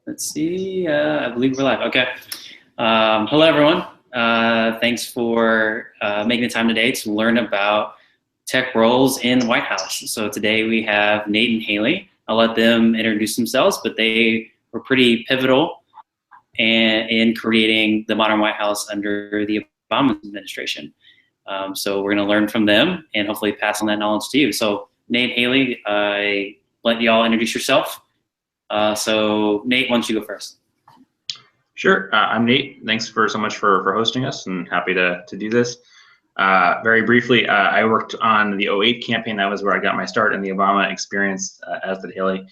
Let's see. I believe we're live. Okay. Hello, everyone. Thanks for making the time today to learn about tech roles in the White House. So today we have Nate and Haley. I'll let them introduce themselves, but they were pretty pivotal in creating the modern White House under the Obama administration. So we're going to learn from them and hopefully pass on that knowledge to you. So Nate, Haley, I let y'all introduce yourself. So Nate, why don't you go first? Sure. I'm Nate. Thanks so much for hosting us, and happy to do this. Very briefly, I worked on the 08 campaign. That was where I got my start in the Obama experience, as did Haley,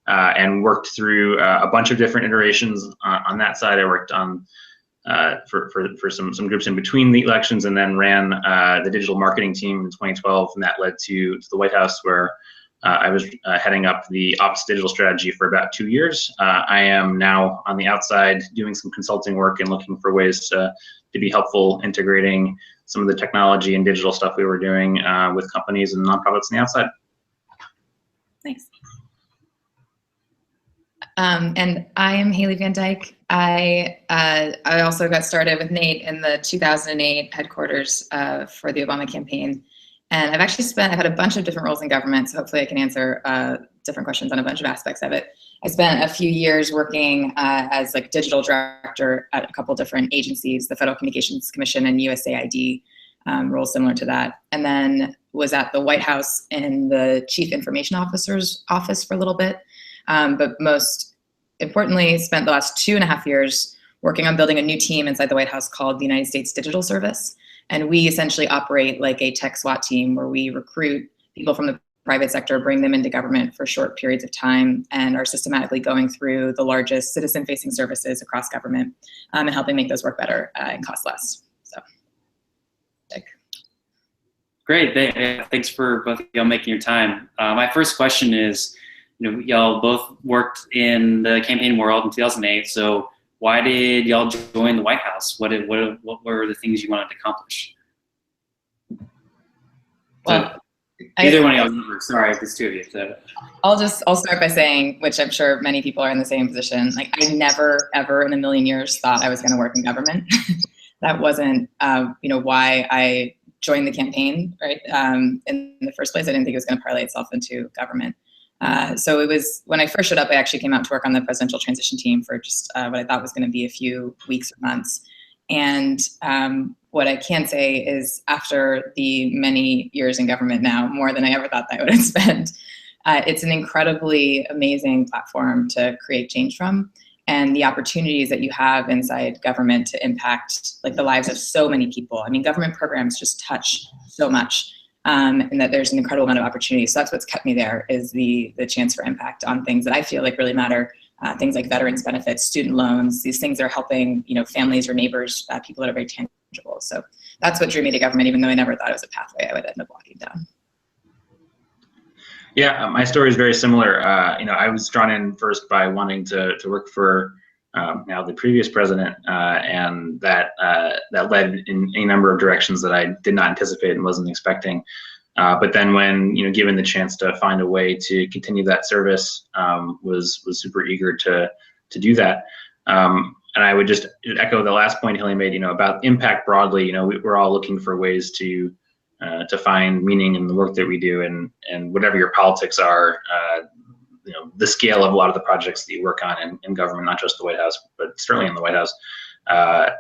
and worked through a bunch of different iterations on that side. I worked on for some groups in between the elections, and then ran the digital marketing team in 2012, and that led to the White House, where I was heading up the Ops digital strategy for about 2 years. I am now on the outside doing some consulting work and looking for ways to be helpful integrating some of the technology and digital stuff we were doing with companies and nonprofits on the outside. Thanks. And I am Haley Van Dyke. I also got started with Nate in the 2008 headquarters for the Obama campaign. And I've had a bunch of different roles in government, so hopefully I can answer different questions on a bunch of aspects of it. I spent a few years working as like digital director at a couple different agencies, the Federal Communications Commission and USAID, roles similar to that. And then was at the White House in the Chief Information Officer's office for a little bit. But most importantly, spent the last 2.5 years working on building a new team inside the White House called the United States Digital Service. And we essentially operate like a tech SWAT team where we recruit people from the private sector, bring them into government for short periods of time, and are systematically going through the largest citizen-facing services across government and helping make those work better and cost less. So, Great. Thanks for both of y'all making your time. My first question is, y'all both worked in the campaign world in 2008. So why did y'all join the White House? What were the things you wanted to accomplish? Well, either one of y'all. Sorry, if it's two of you. So. I'll start by saying, which I'm sure many people are in the same position. Like, I never, ever in a million years thought I was going to work in government. That wasn't, why I joined the campaign, right? In the first place, I didn't think it was going to parlay itself into government. So it was, when I first showed up, I actually came out to work on the presidential transition team for just what I thought was going to be a few weeks or months. And what I can say is, after the many years in government now, more than I ever thought that I would have spent, it's an incredibly amazing platform to create change from. And the opportunities that you have inside government to impact like the lives of so many people. I mean, government programs just touch so much. And that there's an incredible amount of opportunity. So that's what's kept me there, is the chance for impact on things that I feel like really matter. Things like veterans benefits, student loans, these things are helping, families or neighbors, people that are very tangible. So that's what drew me to government, even though I never thought it was a pathway I would end up walking down. Yeah, my story is very similar. I was drawn in first by wanting to work for now the previous president, and that led in a number of directions that I did not anticipate and wasn't expecting. But then when given the chance to find a way to continue that service, was super eager to do that. And I would just echo the last point Haley made, about impact broadly. We're all looking for ways to find meaning in the work that we do, and whatever your politics are. The scale of a lot of the projects that you work on in government, not just the White House, but certainly in the White House, are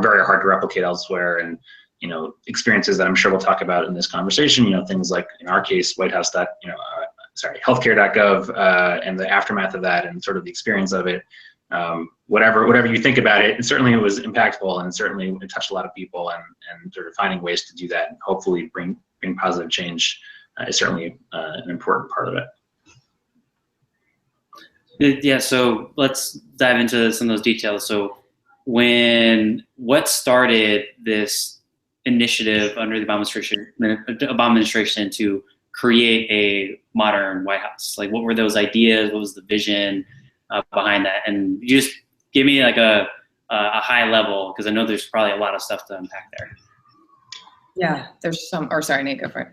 very hard to replicate elsewhere. And, experiences that I'm sure we'll talk about in this conversation, things like, in our case, healthcare.gov, and the aftermath of that, and sort of the experience of it, whatever you think about it, certainly it was impactful, and certainly it touched a lot of people, and sort of finding ways to do that and hopefully bring positive change is certainly an important part of it. Yeah, so let's dive into some of those details. So what started this initiative under the Obama administration to create a modern White House? Like, what were those ideas? What was the vision behind that? And you just give me like a high level, because I know there's probably a lot of stuff to unpack there. Yeah, there's some, or sorry, Nate, go for it.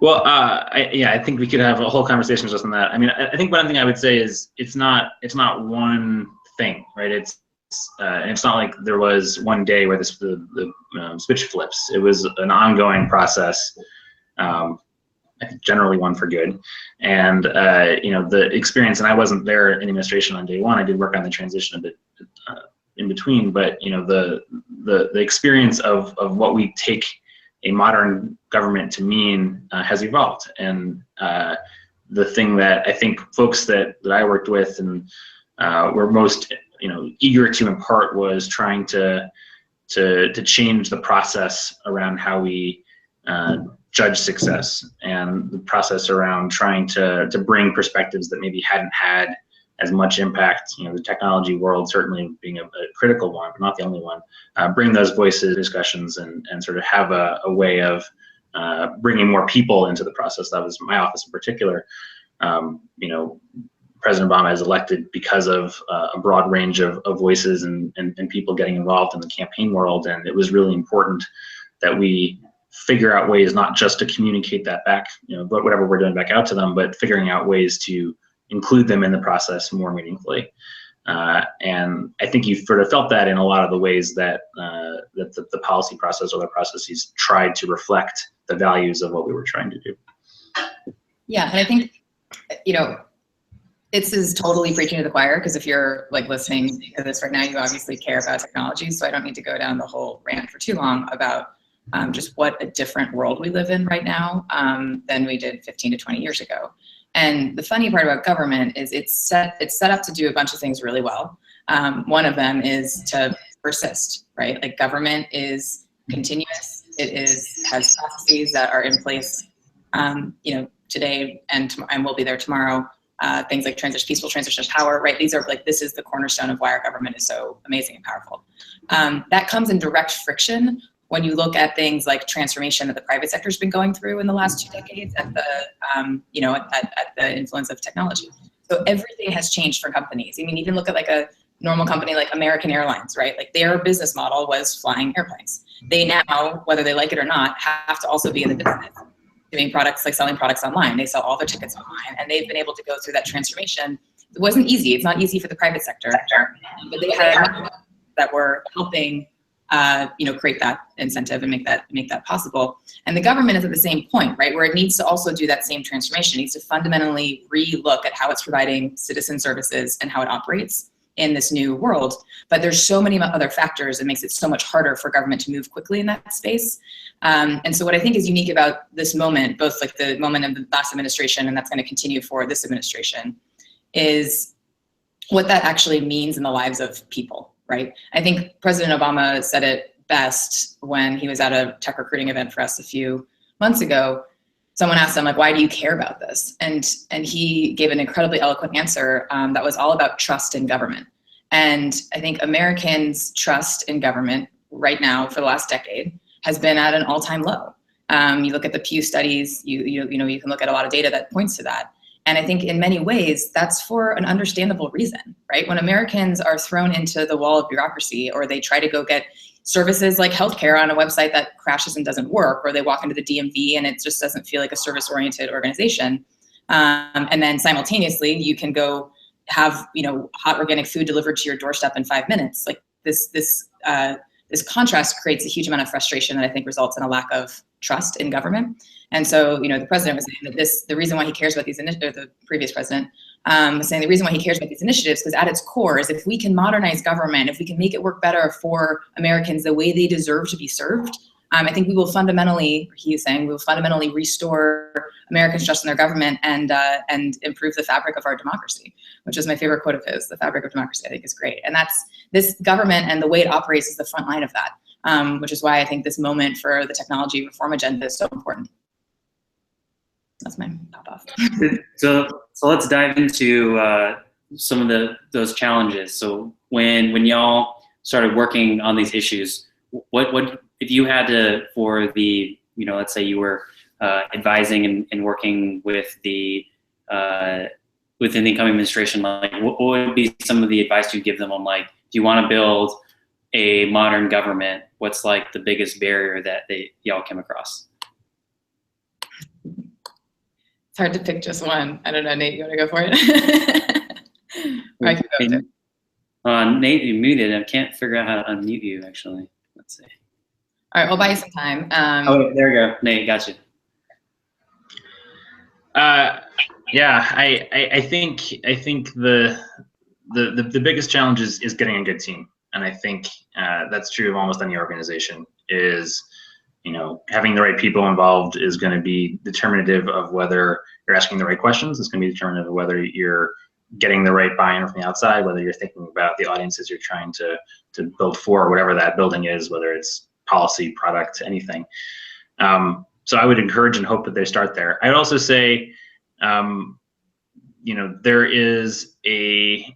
Well, I think we could have a whole conversation just on that. I mean, I think one thing I would say is it's not one thing, right? And it's not like there was one day where the switch flips. It was an ongoing process. I think generally one for good. And the experience, and I wasn't there in administration on day one. I did work on the transition a bit in between, but the experience of what we take a modern government to mean has evolved. And the thing that I think folks that I worked with and were most eager to impart was trying to change the process around how we judge success, and the process around trying to bring perspectives that maybe hadn't had as much impact. The technology world certainly being a critical one, but not the only one. Bring those voices, discussions, and sort of have a way of bringing more people into the process. That was my office in particular. President Obama is elected because of a broad range of voices and people getting involved in the campaign world, and it was really important that we figure out ways not just to communicate that back, whatever we're doing back out to them, but figuring out ways to include them in the process more meaningfully. And I think you sort of felt that in a lot of the ways that the policy process or the processes tried to reflect the values of what we were trying to do. Yeah, and I think, this is totally preaching to the choir, because if you're listening to this right now, you obviously care about technology, so I don't need to go down the whole rant for too long about just what a different world we live in right now than we did 15 to 20 years ago. And the funny part about government is it's set up to do a bunch of things really well. One of them is to persist, right? Like, government is continuous. It has processes that are in place, today and will be there tomorrow. Things like peaceful transition of power, right? This is the cornerstone of why our government is so amazing and powerful. That comes in direct friction when you look at things like transformation that the private sector has been going through in the last 2 decades at the, at the influence of technology. So everything has changed for companies. I mean, even look at a normal company like American Airlines, right? Their business model was flying airplanes. They now, whether they like it or not, have to also be in the business doing products, selling products online. They sell all their tickets online, and they've been able to go through that transformation. It wasn't easy. It's not easy for the private sector, but they had that were helping create that incentive and make that possible. And the government is at the same point, right, where it needs to also do that same transformation. It needs to fundamentally re-look at how it's providing citizen services and how it operates in this new world. But there's so many other factors that makes it so much harder for government to move quickly in that space. And so what I think is unique about this moment, both the moment of the last administration and that's going to continue for this administration, is what that actually means in the lives of people. Right? I think President Obama said it best when he was at a tech recruiting event for us a few months ago. Someone asked him, why do you care about this? And he gave an incredibly eloquent answer that was all about trust in government. And I think Americans' trust in government right now for the last decade has been at an all-time low. You look at the Pew studies, you can look at a lot of data that points to that. And I think in many ways, that's for an understandable reason, right? When Americans are thrown into the wall of bureaucracy, or they try to go get services like healthcare on a website that crashes and doesn't work, or they walk into the DMV and it just doesn't feel like a service-oriented organization. And then simultaneously, you can go have hot organic food delivered to your doorstep in 5 minutes. This contrast creates a huge amount of frustration that I think results in a lack of trust in government. And so, the president was saying that the reason why he cares about these initiatives, the previous president was saying the reason why he cares about these initiatives, because at its core is if we can modernize government, if we can make it work better for Americans the way they deserve to be served, I think we will fundamentally, he is saying, we will fundamentally restore Americans' trust in their government and improve the fabric of our democracy, which is my favorite quote of his. The fabric of democracy, I think, is great. And that's this government and the way it operates is the front line of that, which is why I think this moment for the technology reform agenda is so important. That's my pop off. So let's dive into some of those challenges. So when y'all started working on these issues, what if you had to, for the, let's say you were advising and working with the within the incoming administration, what would be some of the advice you'd give them on, do you want to build a modern government? What's the biggest barrier that y'all came across? It's hard to pick just one. I don't know, Nate, you want to go for it? Or I can go too. Nate, you muted. I can't figure out how to unmute you, actually. Let's see. All right, we'll buy you some time. Oh, there we go. Nate, got you. Yeah, I think the biggest challenge is getting a good team, and I think that's true of almost any organization. Is having the right people involved is going to be determinative of whether you're asking the right questions. It's going to be determinative of whether you're getting the right buy-in from the outside, whether you're thinking about the audiences you're trying to build for, whatever that building is, whether it's policy, product, anything. So I would encourage and hope that they start there. I'd also say, there is a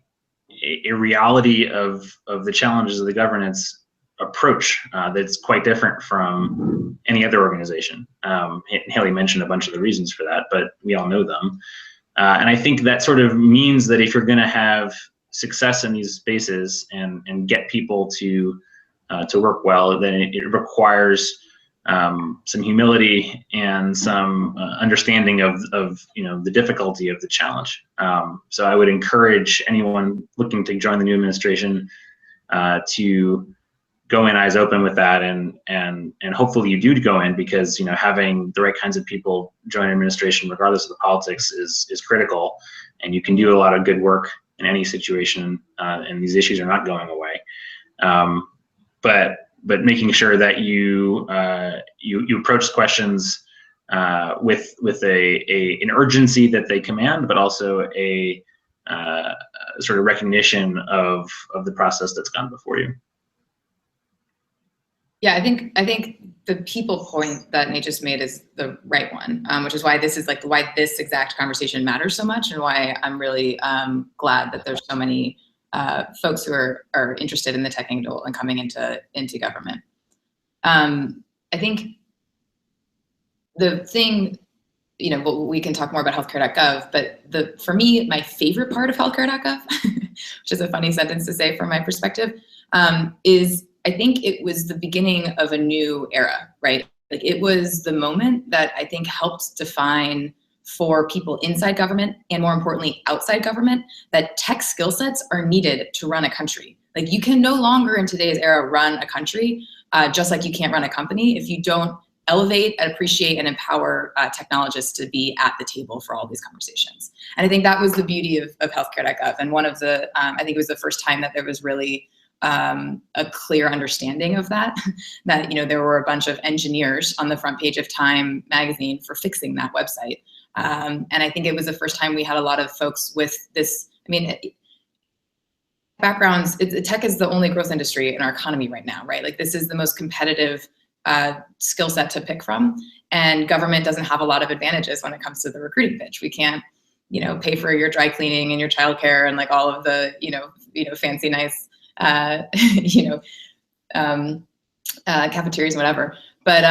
reality of the challenges of the governance approach that's quite different from any other organization. Haley mentioned a bunch of the reasons for that, but we all know them. And I think that sort of means that if you're going to have success in these spaces and get people to work well, then it requires some humility and some understanding of the difficulty of the challenge. So I would encourage anyone looking to join the new administration to go in eyes open with that, and hopefully you do go in, because having the right kinds of people join administration, regardless of the politics, is critical, and you can do a lot of good work in any situation, and these issues are not going away. But making sure that you approach questions with an urgency that they command, but also a sort of recognition of the process that's gone before you. Yeah, I think the people point that Nate just made is the right one, which is why this is why this exact conversation matters so much, and why I'm really glad that there's so many folks who are interested in the tech angle and coming into government. I think the thing, we can talk more about healthcare.gov, but for me, my favorite part of healthcare.gov, which is a funny sentence to say from my perspective, is I think it was the beginning of a new era, right? It was the moment that I think helped define for people inside government, and more importantly, outside government, that tech skill sets are needed to run a country. You can no longer in today's era run a country, just like you can't run a company, if you don't elevate, appreciate, and empower technologists to be at the table for all these conversations. And I think that was the beauty of healthcare.gov. And one of the, I think it was the first time that there was really a clear understanding of that, that there were a bunch of engineers on the front page of Time magazine for fixing that website. And I think it was the first time we had a lot of folks with this, backgrounds. Tech is the only growth industry in our economy right now, right? This is the most competitive skill set to pick from, and government doesn't have a lot of advantages when it comes to the recruiting pitch. We can't, pay for your dry cleaning and your childcare and all of the, fancy, nice, cafeterias and whatever. But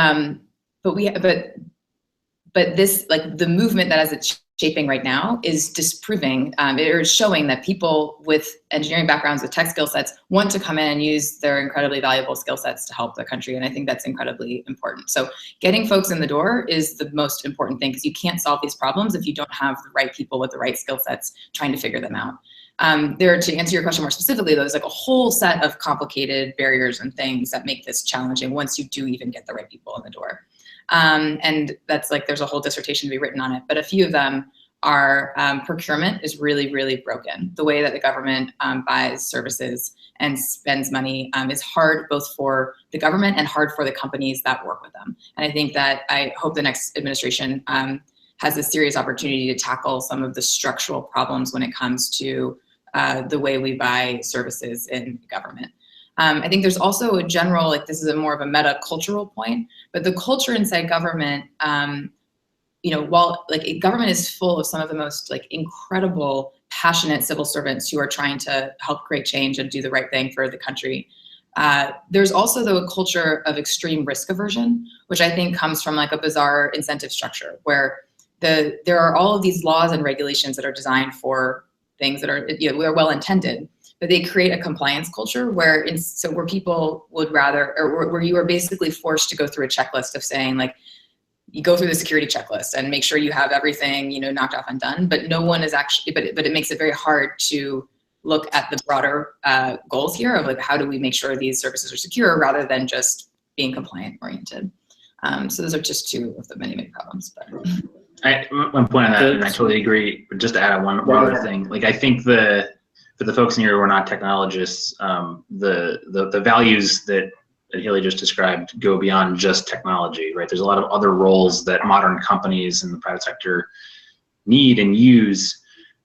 this, the movement that as it's shaping right now is disproving, or is showing that people with engineering backgrounds, with tech skill sets, want to come in and use their incredibly valuable skill sets to help the country. And I think that's incredibly important. So getting folks in the door is the most important thing, because you can't solve these problems if you don't have the right people with the right skill sets trying to figure them out. To answer your question more specifically, though, there's a whole set of complicated barriers and things that make this challenging once you do even get the right people in the door. And that's there's a whole dissertation to be written on it, but a few of them are procurement is really, really broken. The way that the government buys services and spends money is hard both for the government and hard for the companies that work with them. And I think that I hope the next administration has a serious opportunity to tackle some of the structural problems when it comes to the way we buy services in government. I think there's also a general, this is more of a meta cultural point, but the culture inside government, while government is full of some of the most incredible, passionate civil servants who are trying to help create change and do the right thing for the country, there's also a culture of extreme risk aversion, which I think comes from a bizarre incentive structure where there are all of these laws and regulations that are designed for things that are they're well intended, but they create a compliance culture where people would rather, or where you are basically forced to go through a checklist of saying you go through the security checklist and make sure you have everything, you know, knocked off and done, but no one is actually, but it makes it very hard to look at the broader goals here of like, how do we make sure these services are secure rather than just being compliant oriented. So those are just two of the many, many problems. But. One point on that, and I totally agree, but just to add one other thing, like I think for the folks in here who are not technologists, the values that Haley just described go beyond just technology, right? There's a lot of other roles that modern companies in the private sector need and use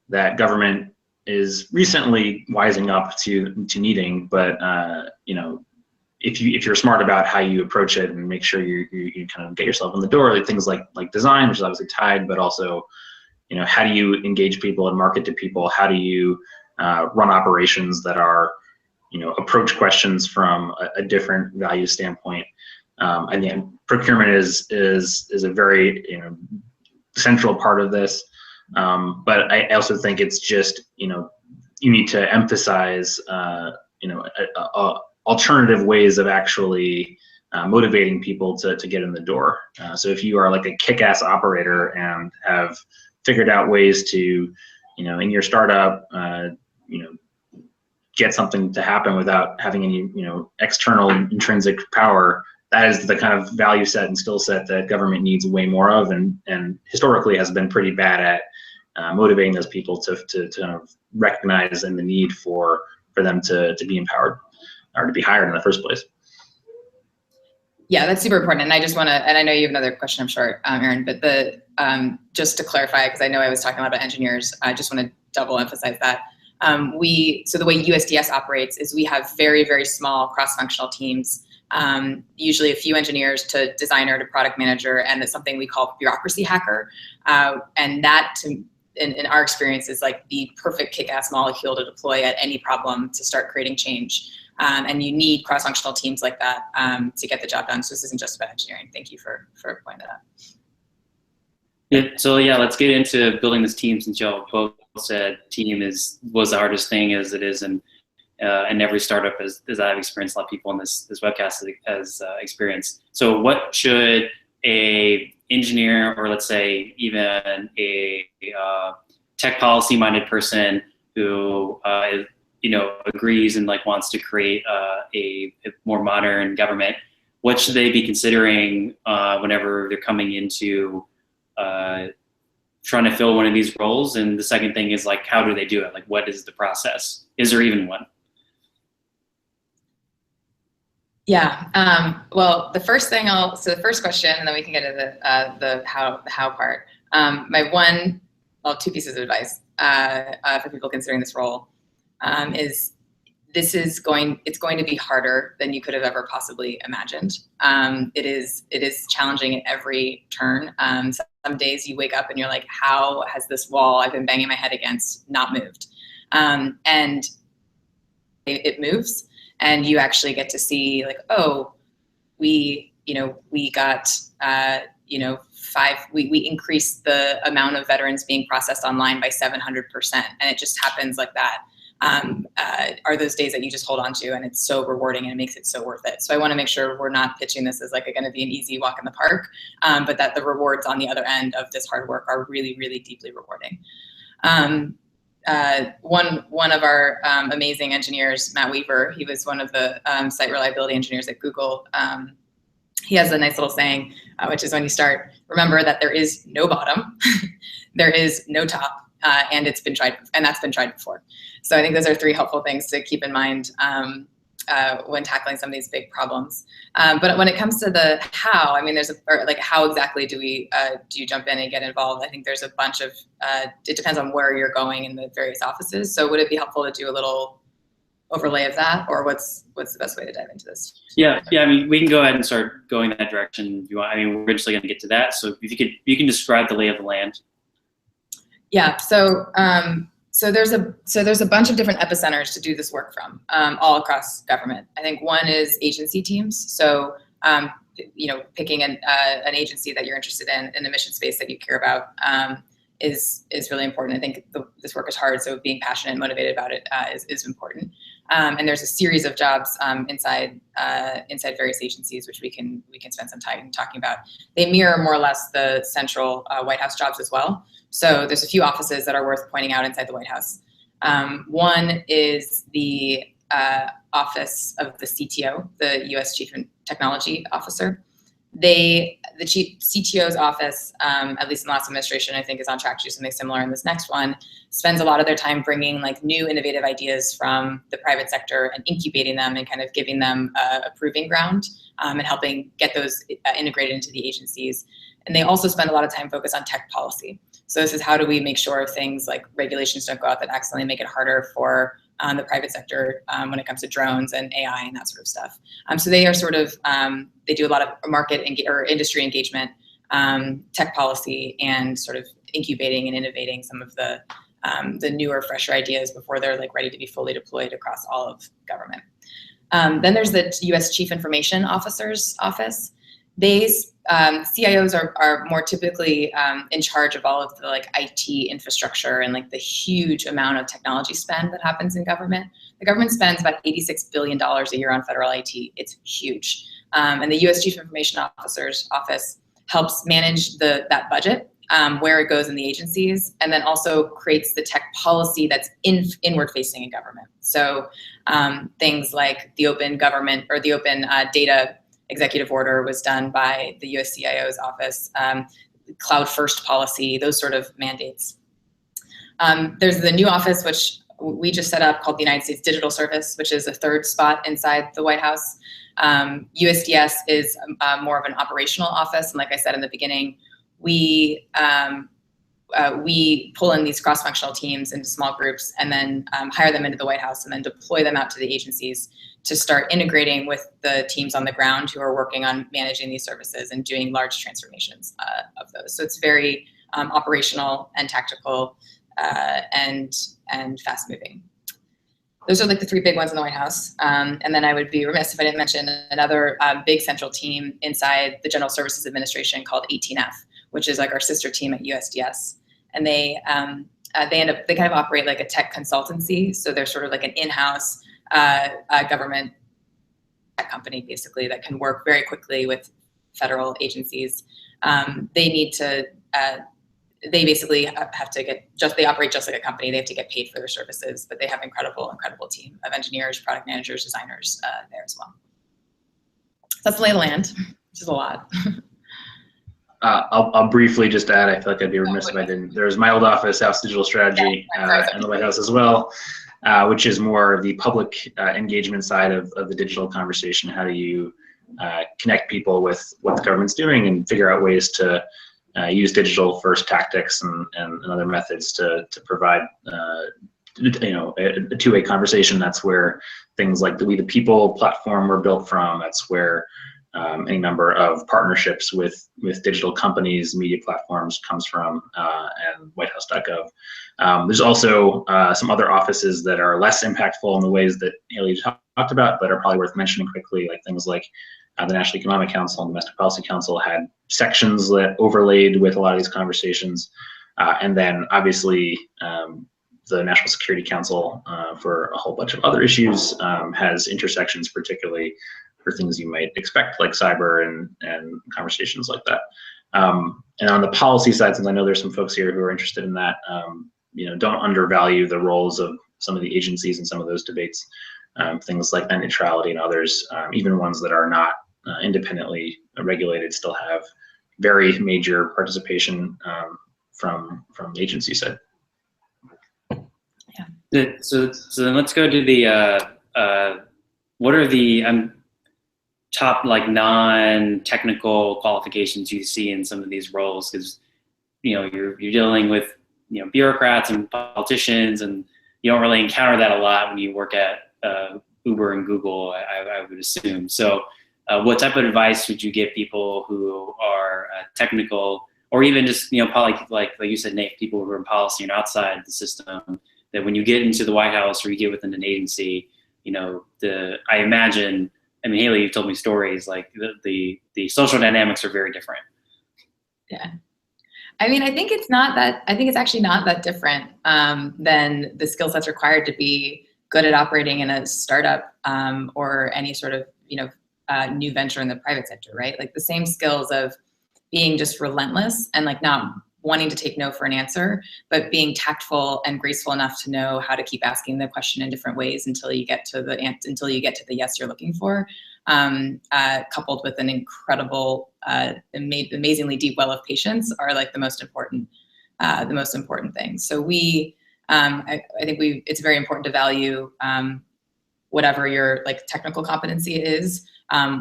that government is recently wising up to needing, but you know, if you're smart about how you approach it and make sure you kind of get yourself in the door, like things like design, which is obviously tied, but also, you know, how do you engage people and market to people? How do you run operations that are, you know, approach questions from a different value standpoint? And then procurement is a very, you know, central part of this. But I also think it's just, you know, you need to emphasize, you know, alternative ways of actually motivating people to get in the door. So if you are like a kick-ass operator and have figured out ways to, you know, in your startup, you know, get something to happen without having any, you know, external intrinsic power, that is the kind of value set and skill set that government needs way more of, and historically has been pretty bad at motivating those people to kind of recognize and the need for them to be empowered or to be hired in the first place. Yeah, that's super important. And I just want to, and I know you have another question, I'm sure, Aaron, but just to clarify, because I know I was talking a lot about engineers, I just want to double emphasize that. So the way USDS operates is we have very, very small cross-functional teams, usually a few engineers to designer to product manager, and it's something we call bureaucracy hacker. And that, in our experience, is like the perfect kick-ass molecule to deploy at any problem to start creating change. And you need cross-functional teams like that to get the job done. So this isn't just about engineering. Thank you for pointing that out. Yeah, so yeah, let's get into building this team, since y'all both said team was the hardest thing as it is in every startup, as I've experienced. A lot of people in this webcast has experienced. So what should a engineer, or let's say even a tech policy minded person who you know, agrees and like wants to create a more modern government, what should they be considering whenever they're coming into trying to fill one of these roles? And the second thing is, like, how do they do it? Like, what is the process? Is there even one? Yeah. Well, the first thing so the first question, and then we can get to the how part. Two pieces of advice for people considering this role is it's going to be harder than you could have ever possibly imagined. It is challenging at every turn. Some days you wake up and you're like, how has this wall I've been banging my head against not moved? And it moves, and you actually get to see like, oh, we got, we increased the amount of veterans being processed online by 700%. And it just happens like that. Are those days that you just hold on to, and it's so rewarding and it makes it so worth it. So I want to make sure we're not pitching this as like going to be an easy walk in the park, but that the rewards on the other end of this hard work are really, really deeply rewarding. One of our amazing engineers, Matt Weaver, he was one of the site reliability engineers at Google. He has a nice little saying, which is when you start, remember that there is no bottom, there is no top, and it's been tried, and that's been tried before. So I think those are three helpful things to keep in mind when tackling some of these big problems. But when it comes to the how, I mean, how exactly do you jump in and get involved? I think there's a bunch of, it depends on where you're going in the various offices. So would it be helpful to do a little overlay of that, or what's the best way to dive into this? Yeah. I mean, we can go ahead and start going that direction if you want. I mean, we're eventually going to get to that. So if you can describe the lay of the land. Yeah. So there's a bunch of different epicenters to do this work from, all across government. I think one is agency teams. So picking an agency that you're interested in the mission space that you care about is really important. I think this work is hard, so being passionate and motivated about it is important. And there's a series of jobs inside various agencies, which we can spend some time talking about. They mirror more or less the central White House jobs as well. So there's a few offices that are worth pointing out inside the White House. One is the office of the CTO, the U.S. Chief Technology Officer. The CTO's office, at least in the last administration, I think is on track to do something similar in this next one, spends a lot of their time bringing like new innovative ideas from the private sector and incubating them and kind of giving them a proving ground and helping get those integrated into the agencies. And they also spend a lot of time focused on tech policy. So this is how do we make sure things like regulations don't go out that accidentally make it harder for the private sector when it comes to drones and AI and that sort of stuff. So they are sort of, they do a lot of market or industry engagement, tech policy, and sort of incubating and innovating some of the newer, fresher ideas before they're like ready to be fully deployed across all of government. Then there's the U.S. Chief Information Officer's office. These CIOs are more typically in charge of all of the like IT infrastructure and like the huge amount of technology spend that happens in government. The government spends about $86 billion a year on federal IT. It's huge. And the U.S. Chief Information Officer's office helps manage that budget, where it goes in the agencies, and then also creates the tech policy that's inward facing in government. So things like the open government or the open data executive order was done by the US CIO's office, cloud first policy, those sort of mandates. There's the new office, which we just set up, called the United States Digital Service, which is a third spot inside the White House. USDS is more of an operational office. And like I said in the beginning, we pull in these cross-functional teams into small groups and then hire them into the White House and then deploy them out to the agencies to start integrating with the teams on the ground who are working on managing these services and doing large transformations of those. So it's very operational and tactical and fast-moving. Those are like the three big ones in the White House. And then I would be remiss if I didn't mention another big central team inside the General Services Administration called 18F, which is like our sister team at USDS. And they kind of operate like a tech consultancy. So they're sort of like an in-house government tech company, basically, that can work very quickly with federal agencies. They basically have to they operate just like a company. They have to get paid for their services, but they have incredible team of engineers, product managers, designers there as well. So that's the lay of the land, which is a lot. I'll briefly just add, I feel like I'd be remiss if I didn't. There's my old office, House Digital Strategy, in the White House as well, which is more the public engagement side of the digital conversation. How do you connect people with what the government's doing and figure out ways to use digital first tactics and other methods to provide a two-way conversation. That's where things like the We the People platform were built from. That's where any number of partnerships with digital companies, media platforms comes from, and whitehouse.gov. There's also some other offices that are less impactful in the ways that Haley talked about, but are probably worth mentioning quickly, like things like the National Economic Council and Domestic Policy Council had sections that overlaid with a lot of these conversations. And then obviously the National Security Council for a whole bunch of other issues has intersections, particularly for things you might expect, like cyber and conversations like that. And on the policy side, since I know there's some folks here who are interested in that, don't undervalue the roles of some of the agencies in some of those debates. Things like net neutrality and others, even ones that are not independently regulated, still have very major participation from the agency side. Yeah. So then let's go to the what are the top like non-technical qualifications you see in some of these roles, because you're dealing with bureaucrats and politicians, and you don't really encounter that a lot when you work at Uber and Google, I would assume. So what type of advice would you give people who are technical, or even just like you said, Nate, people who are in policy and outside the system, that when you get into the White House or you get within an agency, I imagine, Haley, you told me stories like the social dynamics are very different. Yeah. I think it's actually not that different than the skill sets required to be good at operating in a startup or any sort of, new venture in the private sector, right? Like the same skills of being just relentless and like not wanting to take no for an answer, but being tactful and graceful enough to know how to keep asking the question in different ways until you get to the yes you're looking for, coupled with an incredible, amazingly deep well of patience are like the most important things. So I think it's very important to value whatever your like technical competency is,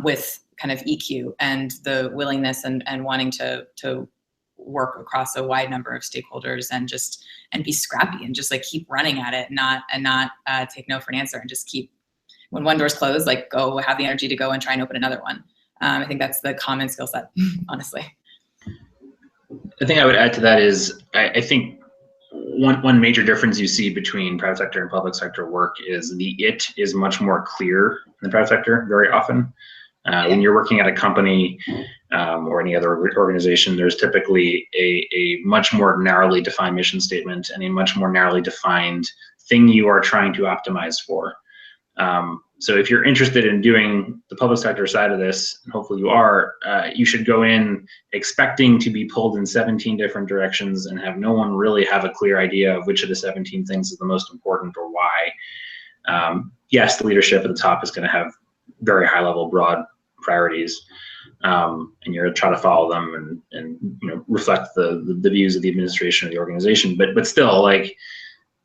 with kind of EQ and the willingness and wanting to work across a wide number of stakeholders and be scrappy and just like keep running at it, and not take no for an answer, and just keep, when one door's closed, like go have the energy to go and try and open another one. I think that's the common skill set, honestly. The thing I would add to that is I think one major difference you see between private sector and public sector work is it is much more clear in the private sector very often. When you're working at a company or any other organization, there's typically a much more narrowly defined mission statement and a much more narrowly defined thing you are trying to optimize for. So if you're interested in doing the public sector side of this, and hopefully you are, you should go in expecting to be pulled in 17 different directions and have no one really have a clear idea of which of the 17 things is the most important or why. Yes, the leadership at the top is going to have very high level, broad priorities, and you're going to try to follow them and reflect the views of the administration or the organization. But still, like,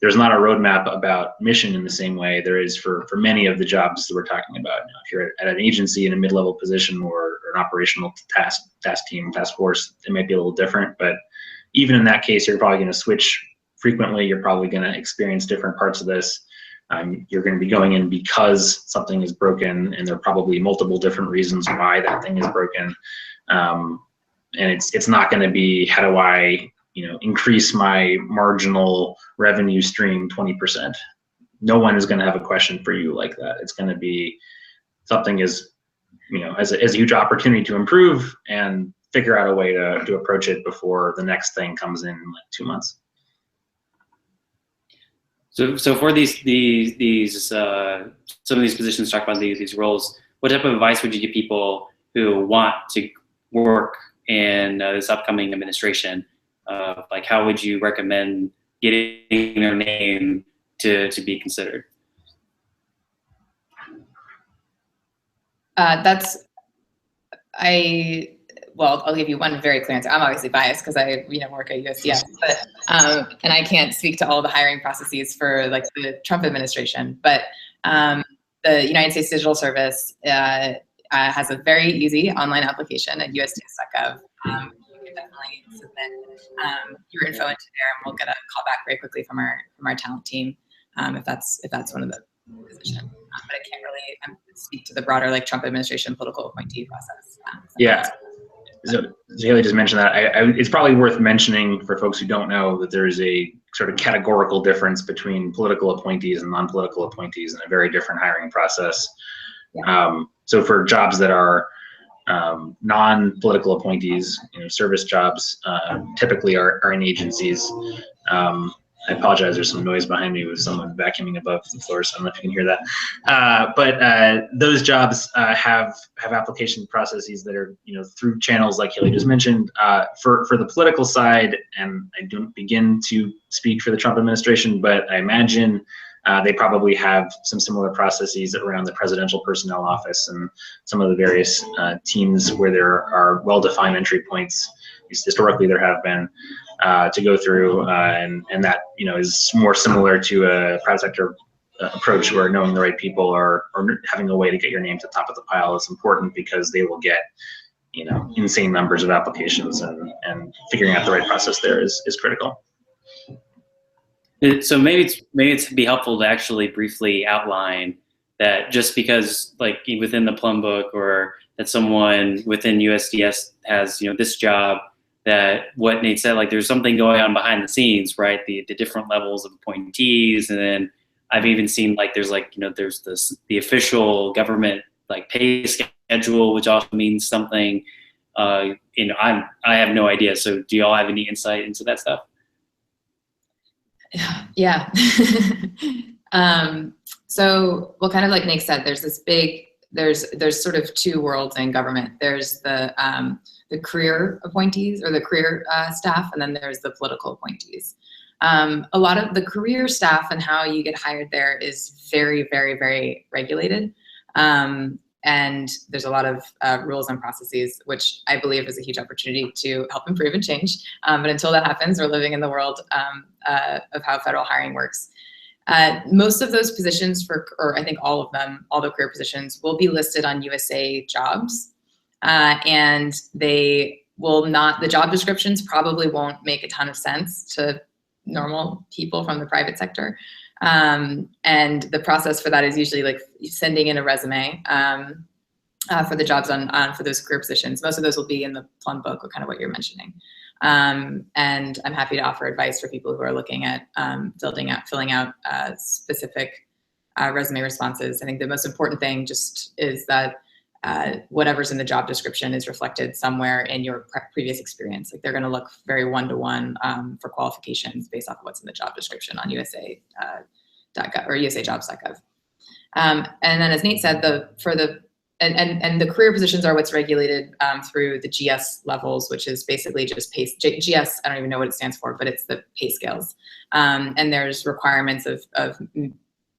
there's not a roadmap about mission in the same way there is for many of the jobs that we're talking about. If you're at an agency in a mid-level position or an operational task team, task force, it might be a little different. But even in that case, you're probably going to switch frequently. You're probably going to experience different parts of this. You're going to be going in because something is broken, and there are probably multiple different reasons why that thing is broken. And it's not going to be, how do I increase my marginal revenue stream 20%. No one is going to have a question for you like that. It's going to be something as a huge opportunity to improve and figure out a way to approach it before the next thing comes in like 2 months. So for these some of these positions, talk about these roles, what type of advice would you give people who want to work in this upcoming administration? Like, how would you recommend getting their name to be considered? I'll give you one very clear answer. I'm obviously biased because I work at USDS, but and I can't speak to all the hiring processes for like the Trump administration. But the United States Digital Service has a very easy online application at USDS.gov. You can definitely submit your info into there, and we'll get a call back very quickly from our talent team if that's one of the positions. But I can't really speak to the broader like Trump administration political appointee process. Yeah. So Haley just mentioned that. It's probably worth mentioning for folks who don't know that there is a sort of categorical difference between political appointees and non-political appointees in a very different hiring process. Yeah. So for jobs that are non-political appointees, service jobs typically are in agencies. I apologize, there's some noise behind me with someone vacuuming above the floor, so I don't know if you can hear that. But those jobs have application processes that are through channels like Haley just mentioned. For the political side, and I don't begin to speak for the Trump administration, but I imagine they probably have some similar processes around the presidential personnel office and some of the various teams where there are well-defined entry points. Historically, there have been to go through, and that is more similar to a private sector approach, where knowing the right people or having a way to get your name to the top of the pile is important, because they will get insane numbers of applications, and figuring out the right process there is critical. So maybe it'd be helpful to actually briefly outline that, just because like within the plum book, or that someone within USDS has this job, that what Nate said, like there's something going on behind the scenes, right? The different levels of appointees, and then I've even seen like there's the official government like pay schedule, which also means something. I have no idea. So do y'all have any insight into that stuff? Yeah. So, well, kind of like Nick said, there's this big, there's sort of two worlds in government. There's the career appointees or the career staff, and then there's the political appointees. A lot of the career staff and how you get hired there is very, very, very regulated. And there's a lot of rules and processes, which I believe is a huge opportunity to help improve and change. But until that happens, we're living in the world of how federal hiring works. Most of those positions or I think all of them, all the career positions will be listed on USA Jobs. And they will not, the job descriptions probably won't make a ton of sense to normal people from the private sector. And the process for that is usually like sending in a resume for the jobs for those career positions. Most of those will be in the plum book, or kind of what you're mentioning. And I'm happy to offer advice for people who are looking at filling out specific resume responses. I think the most important thing just is that whatever's in the job description is reflected somewhere in your previous experience. Like they're going to look very one-to-one for qualifications based off of what's in the job description on USA.gov or usajobs.gov. And then, as Nate said, the career positions are what's regulated through the GS levels, which is basically just pay. GS, I don't even know what it stands for, but it's the pay scales. And there's requirements of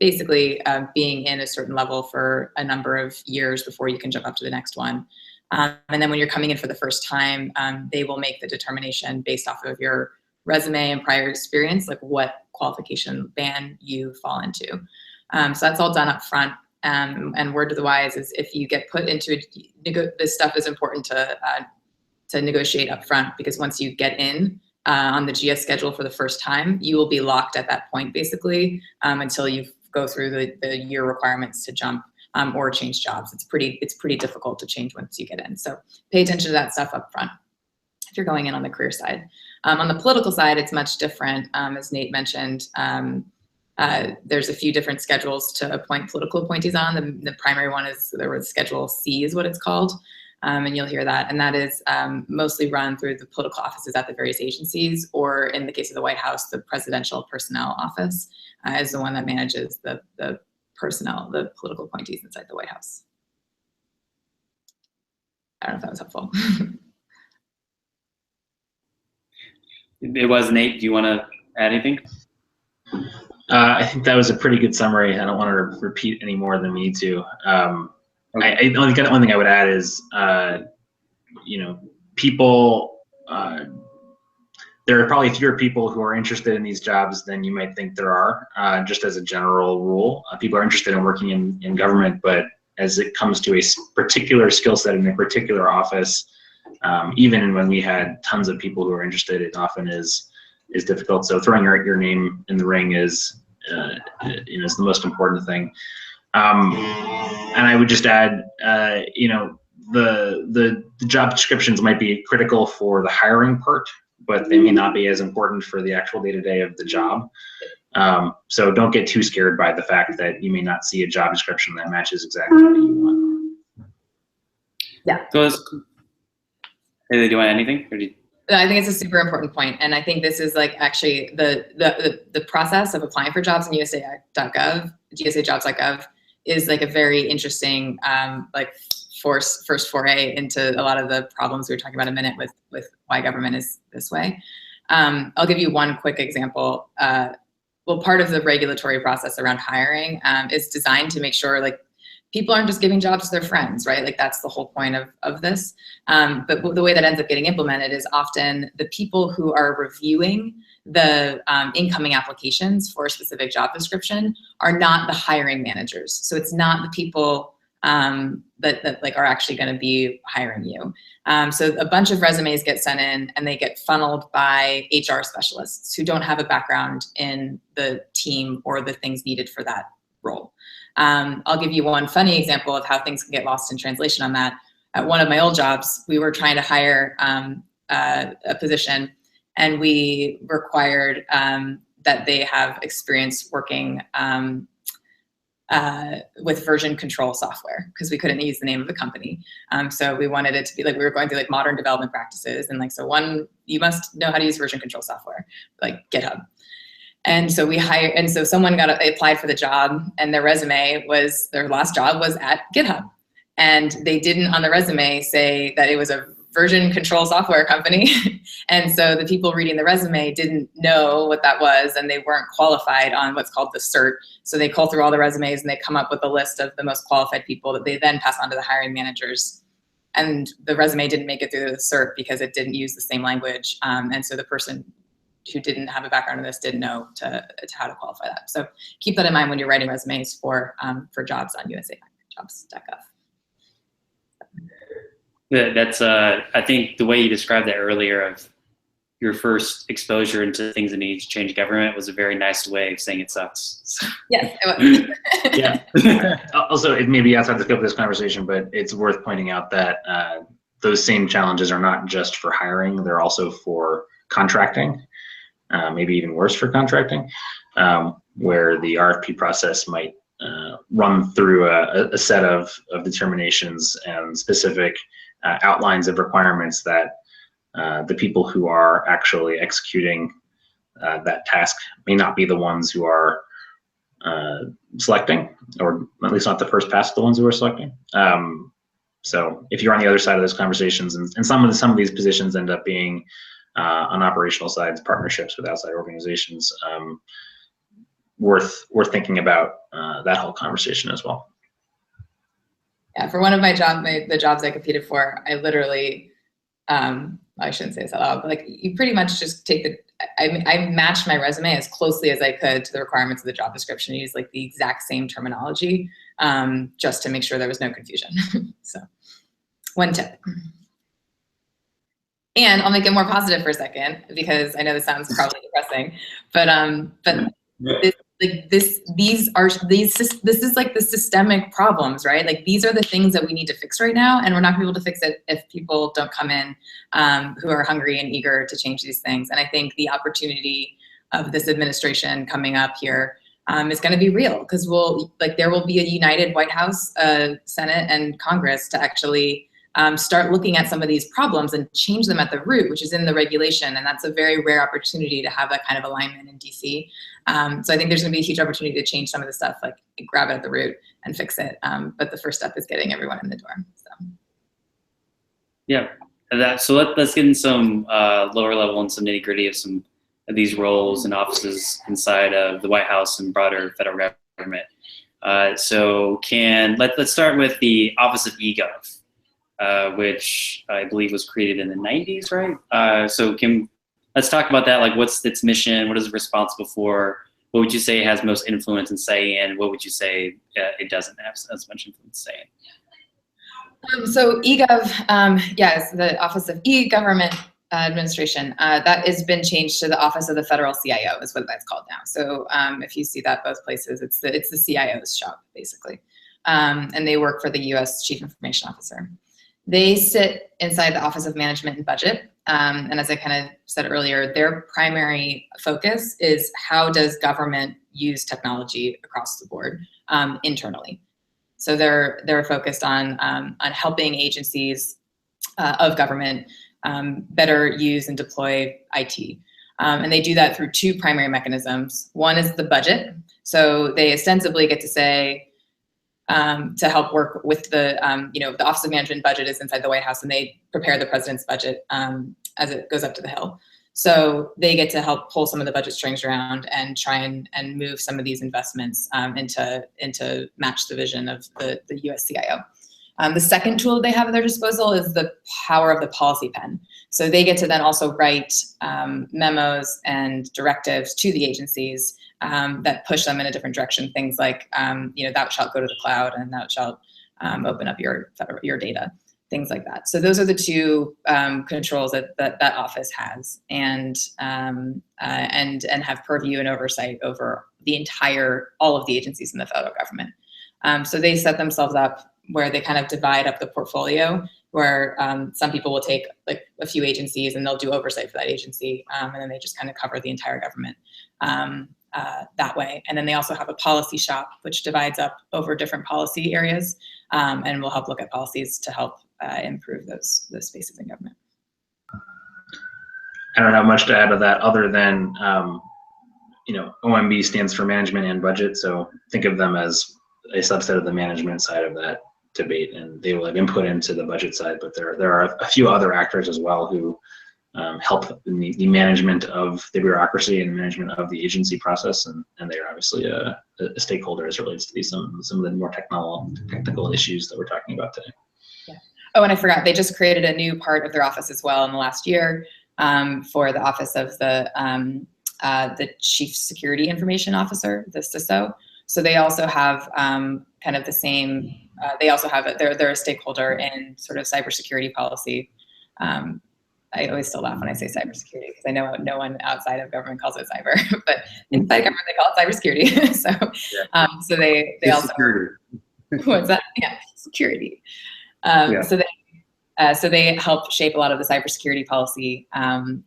basically being in a certain level for a number of years before you can jump up to the next one. And then when you're coming in for the first time, they will make the determination based off of your resume and prior experience, like what qualification band you fall into. So that's all done up front. And word to the wise is if you get put into this stuff is important to negotiate up front, because once you get in on the GS schedule for the first time, you will be locked at that point basically until you go through the year requirements to jump or change jobs. It's pretty difficult to change once you get in. So pay attention to that stuff up front if you're going in on the career side. On the political side, it's much different. As Nate mentioned, there's a few different schedules to appoint political appointees on. The primary one is Schedule C is what it's called. And you'll hear that. And that is mostly run through the political offices at the various agencies, or in the case of the White House, the Presidential Personnel Office is the one that manages the personnel, the political appointees inside the White House. I don't know if that was helpful. It was. Nate, do you want to add anything? I think that was a pretty good summary. I don't want to repeat any more than we need to. Okay. The only one thing I would add is, people, there are probably fewer people who are interested in these jobs than you might think there are, just as a general rule. People are interested in working in government, but as it comes to a particular skill set in a particular office, even when we had tons of people who are interested, it often is difficult. So throwing your name in the ring is the most important thing. And I would just add, the job descriptions might be critical for the hiring part, but they may not be as important for the actual day-to-day of the job. So don't get too scared by the fact that you may not see a job description that matches exactly what you want. Yeah. So do you want anything? Or do you... I think it's a super important point. And I think this is like actually the process of applying for jobs in usajobs.gov is like a very interesting first foray into a lot of the problems we were talking about a minute with why government is this way. I'll give you one quick example. Well, part of the regulatory process around hiring is designed to make sure like people aren't just giving jobs to their friends, right? Like that's the whole point of this. But the way that ends up getting implemented is often the people who are reviewing the incoming applications for a specific job description are not the hiring managers. So it's not the people that like are actually going to be hiring you. So a bunch of resumes get sent in and they get funneled by HR specialists who don't have a background in the team or the things needed for that role. I'll give you one funny example of how things can get lost in translation on that. At one of my old jobs, we were trying to hire a position, and we required that they have experience working with version control software, because we couldn't use the name of the company. So we wanted it to be like, we were going through like modern development practices, and like, so one, you must know how to use version control software, like GitHub. And so someone applied for the job, and their last job was at GitHub. And they didn't on the resume say that it was a version control software company. And so the people reading the resume didn't know what that was, and they weren't qualified on what's called the cert. So they call through all the resumes and they come up with a list of the most qualified people that they then pass on to the hiring managers. And the resume didn't make it through the cert because it didn't use the same language. And so the person who didn't have a background in this didn't know how to qualify that. So keep that in mind when you're writing resumes for jobs on usajobs.gov. That's I think the way you described that earlier of your first exposure into things that need to change government was a very nice way of saying it sucks. Yes, it was. Yeah. Also, it may be outside the scope of this conversation, but it's worth pointing out that those same challenges are not just for hiring; they're also for contracting. Maybe even worse for contracting, where the RFP process might run through a set of determinations and specific outlines of requirements that the people who are actually executing that task may not be the ones who are selecting, or at least not the first pass of the ones who are selecting. So if you're on the other side of those conversations, and some of these positions end up being on operational sides, partnerships with outside organizations, worth thinking about that whole conversation as well. Yeah, for one of the jobs I competed for, I literally, I shouldn't say this out loud, but like you pretty much just I matched my resume as closely as I could to the requirements of the job description. I used like the exact same terminology, just to make sure there was no confusion. So, one tip. And I'll make it more positive for a second, because I know this sounds probably depressing, but this is like the systemic problems, right? Like these are the things that we need to fix right now, and we're not gonna be able to fix it if people don't come in who are hungry and eager to change these things. And I think the opportunity of this administration coming up here is going to be real, because there will be a united White House, Senate, and Congress to actually start looking at some of these problems and change them at the root, which is in the regulation. And that's a very rare opportunity to have that kind of alignment in DC. So I think there's going to be a huge opportunity to change some of the stuff, like grab it at the root and fix it. But the first step is getting everyone in the door. So. Yeah, so let's get in some lower level and some nitty gritty of some of these roles and offices inside of the White House and broader federal government. So let's start with the Office of eGov. Which I believe was created in the 90s, right? So let's talk about that. Like, what's its mission? What is it responsible for? What would you say it has most influence in say in? What would you say it doesn't have as much influence say in? So eGov, yes, the Office of E-Government Administration, that has been changed to the Office of the Federal CIO is what that's called now. So if you see that both places, it's the CIO's shop, basically. And they work for the US Chief Information Officer. They sit inside the Office of Management and Budget. And as I kind of said earlier, their primary focus is how does government use technology across the board internally. So they're focused on helping agencies of government better use and deploy IT. And they do that through two primary mechanisms. One is the budget. So they ostensibly get to say, to help work with the Office of Management and Budget is inside the White House, and they prepare the president's budget as it goes up to the Hill. So they get to help pull some of the budget strings around and try and move some of these investments into match the vision of the US CIO. The second tool they have at their disposal is the power of the policy pen. So they get to then also write memos and directives to the agencies that push them in a different direction. Things like, thou shalt go to the cloud, and thou shalt open up your data, things like that. So those are the two controls that office has, and have purview and oversight over all of the agencies in the federal government. So they set themselves up where they kind of divide up the portfolio, where some people will take like a few agencies and they'll do oversight for that agency, and then they just kind of cover the entire government that way. And then they also have a policy shop, which divides up over different policy areas, and will help look at policies to help improve those spaces in government. I don't have much to add to that other than OMB stands for management and budget, so think of them as a subset of the management side of that debate, and they will have input into the budget side, but there are a few other actors as well who help in the management of the bureaucracy and management of the agency process, and they are obviously a stakeholder as it relates to some of the more technical issues that we're talking about today. Yeah. Oh, and I forgot, they just created a new part of their office as well in the last year for the office of the Chief Security Information Officer, the CISO. So they also have kind of the same. They also have they're a stakeholder in sort of cybersecurity policy. I always still laugh when I say cybersecurity because I know no one outside of government calls it cyber, but inside government they call it cybersecurity. So they also security. What's that? Yeah, security. So they help shape a lot of the cybersecurity policy from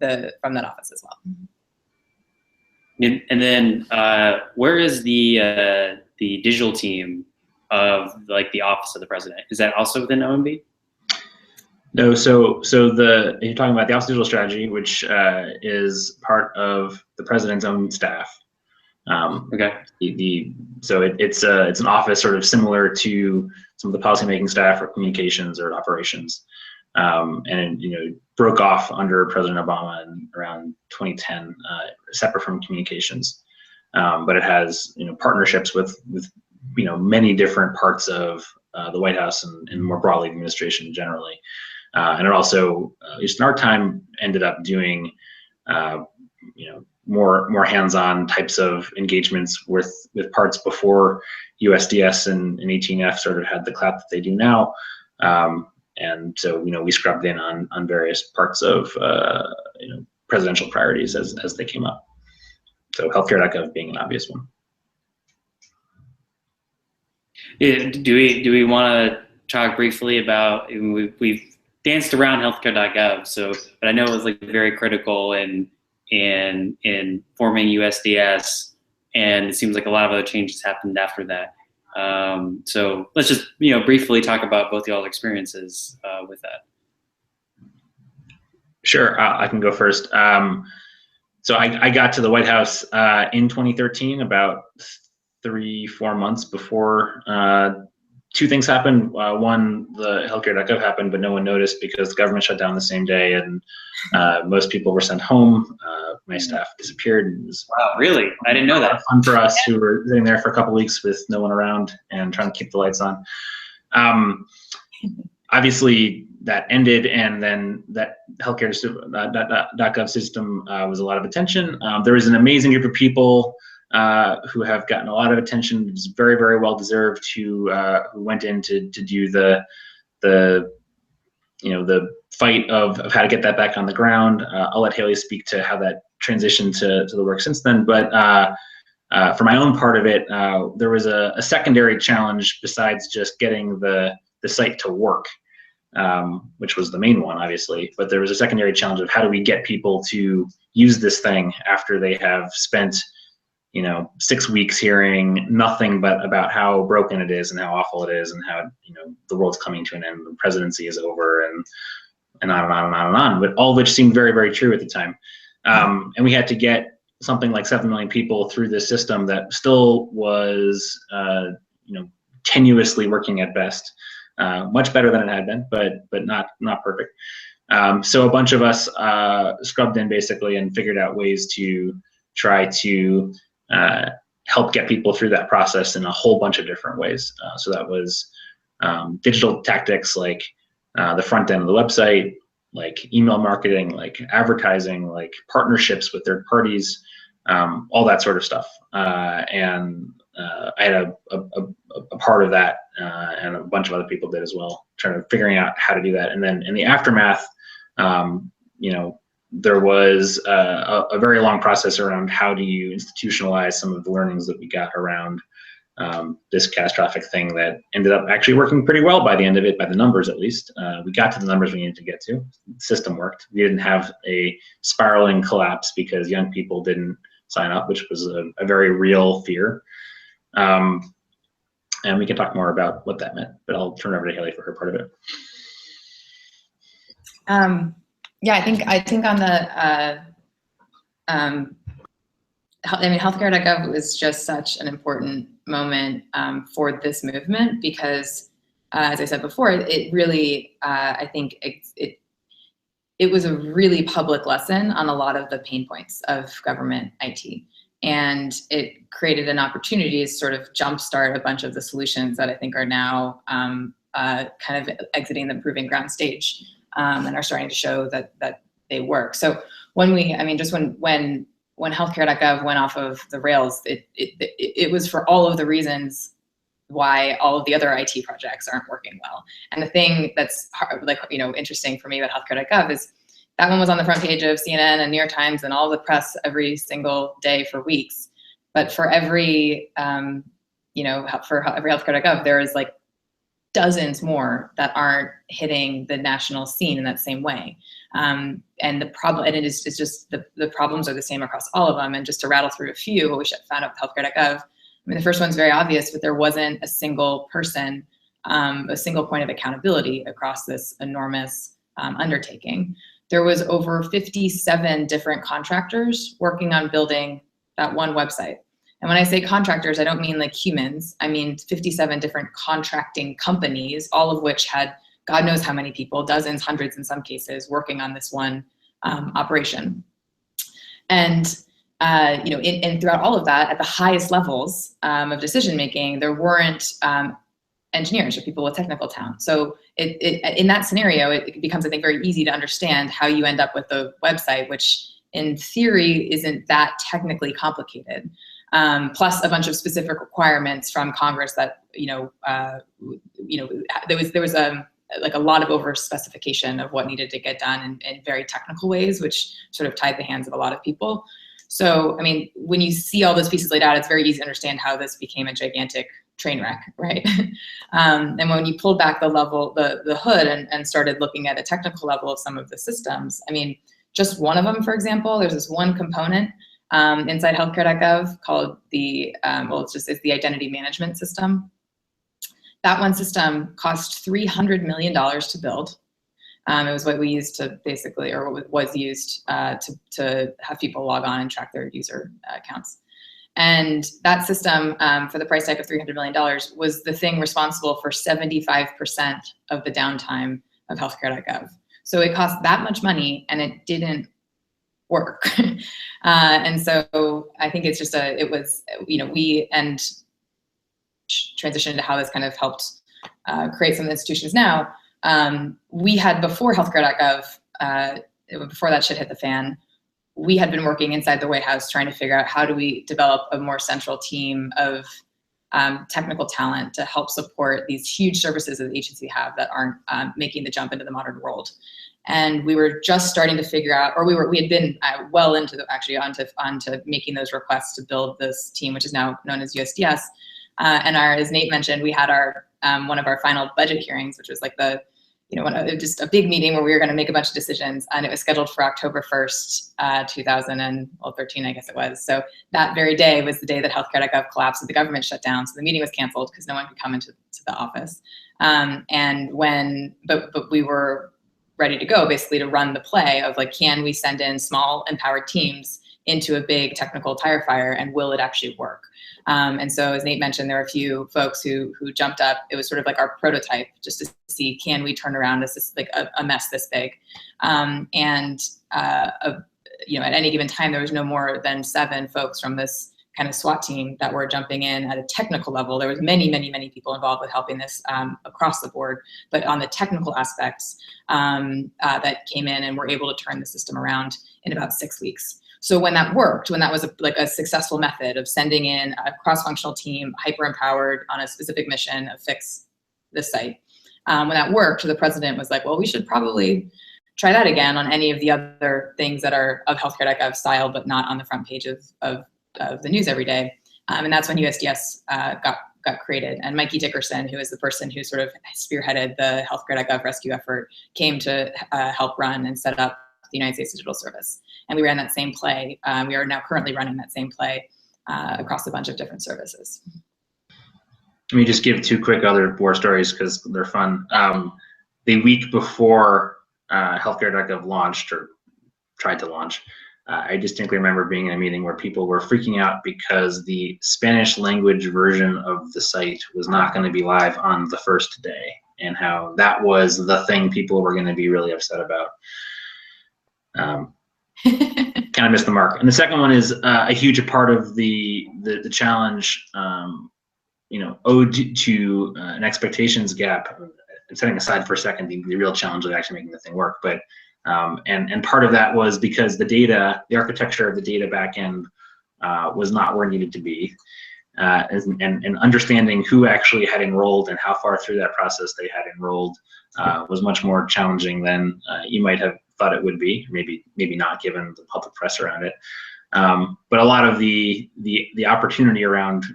that office as well. And then where is the digital team of like the office of the president? Is that also within OMB? No, so you're talking about the Office of Digital Strategy, which is part of the president's own staff. Okay. So it's an office sort of similar to some of the policymaking staff or communications or operations, and broke off under President Obama in around 2010, separate from communications, but it has partnerships with many different parts of the White House and more broadly the administration generally. And it also, at least in our time, ended up doing, more hands-on types of engagements with parts before USDS and 18F sort of had the clout that they do now. And so, we scrubbed in on various parts of, presidential priorities as they came up. So healthcare.gov being an obvious one. Yeah, do we want to talk briefly about, we've danced around healthcare.gov, but I know it was like very critical in forming USDS, and it seems like a lot of other changes happened after that. So let's just briefly talk about both y'all's experiences with that. Sure, I can go first. So I got to the White House in 2013, about 3-4 months before two things happened. One, the healthcare.gov happened, but no one noticed because the government shut down the same day, and most people were sent home. My staff disappeared. It was, wow, really? I didn't know that. Fun for us who were sitting there for a couple of weeks with no one around and trying to keep the lights on. Obviously, that ended, and then that healthcare.gov system was a lot of attention. There was an amazing group of people who have gotten a lot of attention. It's very, very well deserved. Who went in to do the fight of how to get that back on the ground. I'll let Haley speak to how that transitioned to the work since then. But for my own part of it, there was a secondary challenge besides just getting the site to work, which was the main one, obviously. But there was a secondary challenge of how do we get people to use this thing after they have spent 6 weeks hearing nothing but about how broken it is and how awful it is and how the world's coming to an end, the presidency is over, and on and on and on and on. But all of which seemed very, very true at the time. And we had to get something like 7 million people through this system that still was tenuously working at best. Much better than it had been, but not perfect. So a bunch of us scrubbed in basically and figured out ways to try to help get people through that process in a whole bunch of different ways. So that was digital tactics like the front end of the website, like email marketing, like advertising, like partnerships with third parties, all that sort of stuff. And I had a part of that, and a bunch of other people did as well, trying to figuring out how to do that. And then in the aftermath, there was a very long process around how do you institutionalize some of the learnings that we got around this catastrophic thing that ended up actually working pretty well by the end of it, by the numbers at least. We got to the numbers we needed to get to. The system worked. We didn't have a spiraling collapse because young people didn't sign up, which was a very real fear. And we can talk more about what that meant, but I'll turn it over to Haley for her part of it. Yeah, I think on the I mean, healthcare.gov was just such an important moment for this movement because, as I said before, it really, I think it was a really public lesson on a lot of the pain points of government IT. And it created an opportunity to sort of jumpstart a bunch of the solutions that I think are now kind of exiting the proving ground stage and are starting to show that they work. So when healthcare.gov went off of the rails, it was for all of the reasons why all of the other IT projects aren't working well. And the thing that's interesting for me about healthcare.gov is that one was on the front page of CNN and New York Times and all the press every single day for weeks. But for every healthcare.gov, there is like dozens more that aren't hitting the national scene in that same way. And the problem, and it's just the problems are the same across all of them. And just to rattle through a few, what we found out with healthcare.gov, I mean, the first one's very obvious, but there wasn't a single person, a single point of accountability across this enormous undertaking. There was over 57 different contractors working on building that one website. And when I say contractors, I don't mean like humans. I mean 57 different contracting companies, all of which had God knows how many people, dozens, hundreds in some cases, working on this one operation. And and throughout all of that, at the highest levels of decision making, there weren't engineers or people with technical talent. So in that scenario, it becomes, I think, very easy to understand how you end up with a website, which in theory isn't that technically complicated. Plus a bunch of specific requirements from Congress that there was a lot of over specification of what needed to get done in very technical ways, which sort of tied the hands of a lot of people. So, I mean, when you see all those pieces laid out, it's very easy to understand how this became a gigantic train wreck, right? And when you pulled back the hood and started looking at a technical level of some of the systems, I mean, just one of them, for example, there's this one component inside healthcare.gov called it's the identity management system. That one system cost $300 million to build. It was what we used to basically, or what was used to have people log on and track their user accounts. And that system, for the price tag of $300 million, was the thing responsible for 75% of the downtime of healthcare.gov. So it cost that much money and it didn't work. And so I think it's just we transition to how this kind of helped create some institutions now. We had, before healthcare.gov, before that shit hit the fan, we had been working inside the White House trying to figure out how do we develop a more central team of technical talent to help support these huge services that the agency have that aren't making the jump into the modern world. And we were just starting to figure out, or we had been well into onto making those requests to build this team, which is now known as USDS. And as Nate mentioned, we had our one of our final budget hearings, which was like just a big meeting where we were going to make a bunch of decisions, and it was scheduled for October 1st, 2013, I guess it was. So that very day was the day that healthcare.gov collapsed and the government shut down. So the meeting was canceled because no one could come into the office. But we were ready to go, basically, to run the play of like, can we send in small empowered teams into a big technical tire fire, and will it actually work? And so, as Nate mentioned, there were a few folks who jumped up. It was sort of like our prototype, just to see, can we turn around a mess this big? At any given time, there was no more than 7 folks from this kind of SWAT team that were jumping in at a technical level. There was many, many, many people involved with helping this across the board, but on the technical aspects that came in and were able to turn the system around in about 6 weeks. So when that worked, when that was a successful method of sending in a cross-functional team, hyper-empowered on a specific mission of fix this site, when that worked, the president was like, well, we should probably try that again on any of the other things that are of healthcare.gov style, but not on the front page of the news every day. And that's when USDS got created. And Mikey Dickerson, who is the person who sort of spearheaded the healthcare.gov rescue effort, came to help run and set up the United States Digital Service. And we ran that same play. We are now currently running that same play across a bunch of different services. Let me just give 2 quick other war stories because they're fun. The week before healthcare.gov launched, or tried to launch, I distinctly remember being in a meeting where people were freaking out because the Spanish language version of the site was not going to be live on the first day, and how that was the thing people were going to be really upset about. Kind of missed the mark. And the second one is a huge part of the challenge, owed to an expectations gap. And setting aside for a second the real challenge of actually making the thing work, but and part of that was because the architecture of the data backend was not where it needed to be, and understanding who actually had enrolled and how far through that process they had enrolled was much more challenging than you might have thought it would be, maybe not given the public press around it. But a lot of the opportunity around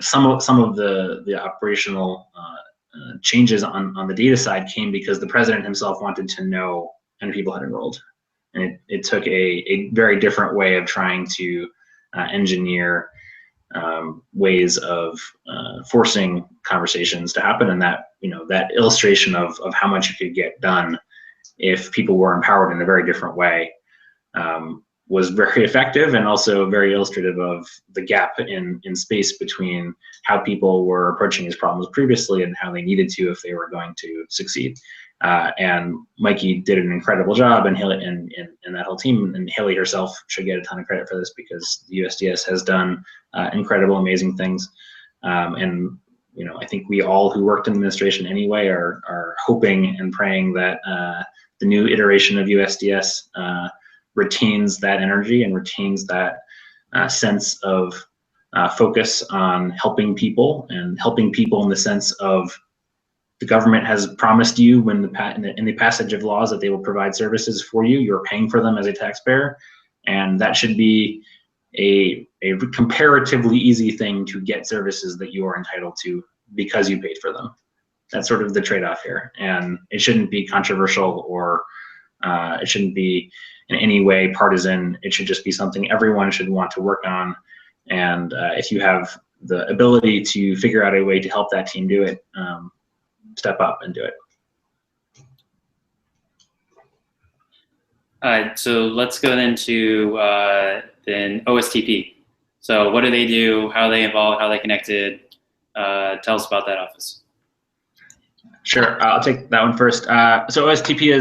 some of the operational changes on the data side came because the president himself wanted to know how many people had enrolled, and it took a very different way of trying to engineer ways of forcing conversations to happen, and that that illustration of how much you could get done if people were empowered in a very different way was very effective, and also very illustrative of the gap in space between how people were approaching these problems previously and how they needed to if they were going to succeed. And Mikey did an incredible job, and Haley and that whole team, and Haley herself should get a ton of credit for this because the USDS has done incredible, amazing things. And I think we all who worked in administration anyway are hoping and praying that the new iteration of USDS retains that energy and retains that sense of focus on helping people, and helping people in the sense of the government has promised you in the passage of laws that they will provide services for you. You're paying for them as a taxpayer, and that should be a comparatively easy thing to get services that you are entitled to because you paid for them. That's sort of the trade-off here, and it shouldn't be controversial, or it shouldn't be in any way partisan. It should just be something everyone should want to work on, and if you have the ability to figure out a way to help that team do it, step up and do it. All right, so let's go into then OSTP. So what do they do? How are they involved? How are they connected? Tell us about that office. Sure, I'll take that one first. So OSTP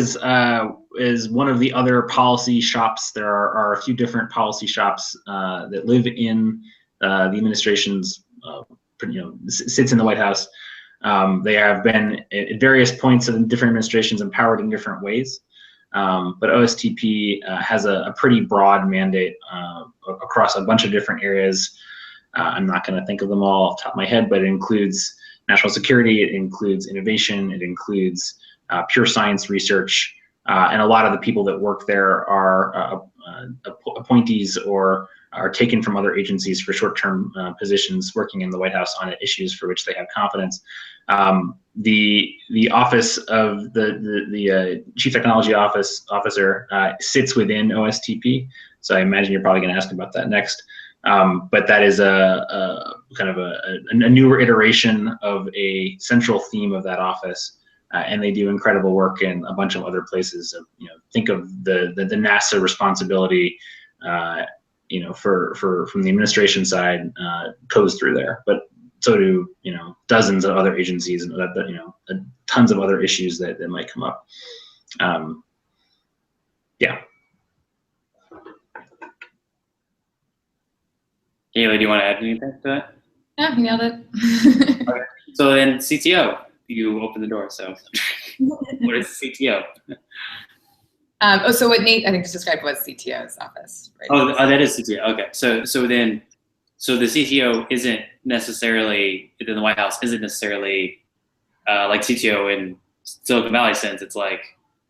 is one of the other policy shops. There are a few different policy shops that live in the administration's, sits in the White House. They have been at various points in different administrations empowered in different ways. But OSTP has a pretty broad mandate across a bunch of different areas. I'm not going to think of them all off the top of my head, but it includes national security, it includes innovation, it includes pure science research, and a lot of the people that work there are appointees or are taken from other agencies for short-term positions working in the White House on issues for which they have confidence. The office of the Chief Technology Officer sits within OSTP, so I imagine you're probably going to ask about that next. But that is a kind of a newer iteration of a central theme of that office, and they do incredible work in a bunch of other places. Think of the NASA responsibility, from the administration side, goes through there, but so do dozens of other agencies, and tons of other issues that might come up. Yeah. Haley, do you want to add anything to that? Yeah, you nailed it. Okay. So then CTO, you open the door. So what is CTO? So what Nate, I think, just described was CTO's office. Right? Oh, that is CTO. Okay. So the CTO isn't necessarily in the White House. Isn't necessarily like CTO in Silicon Valley sense. It's like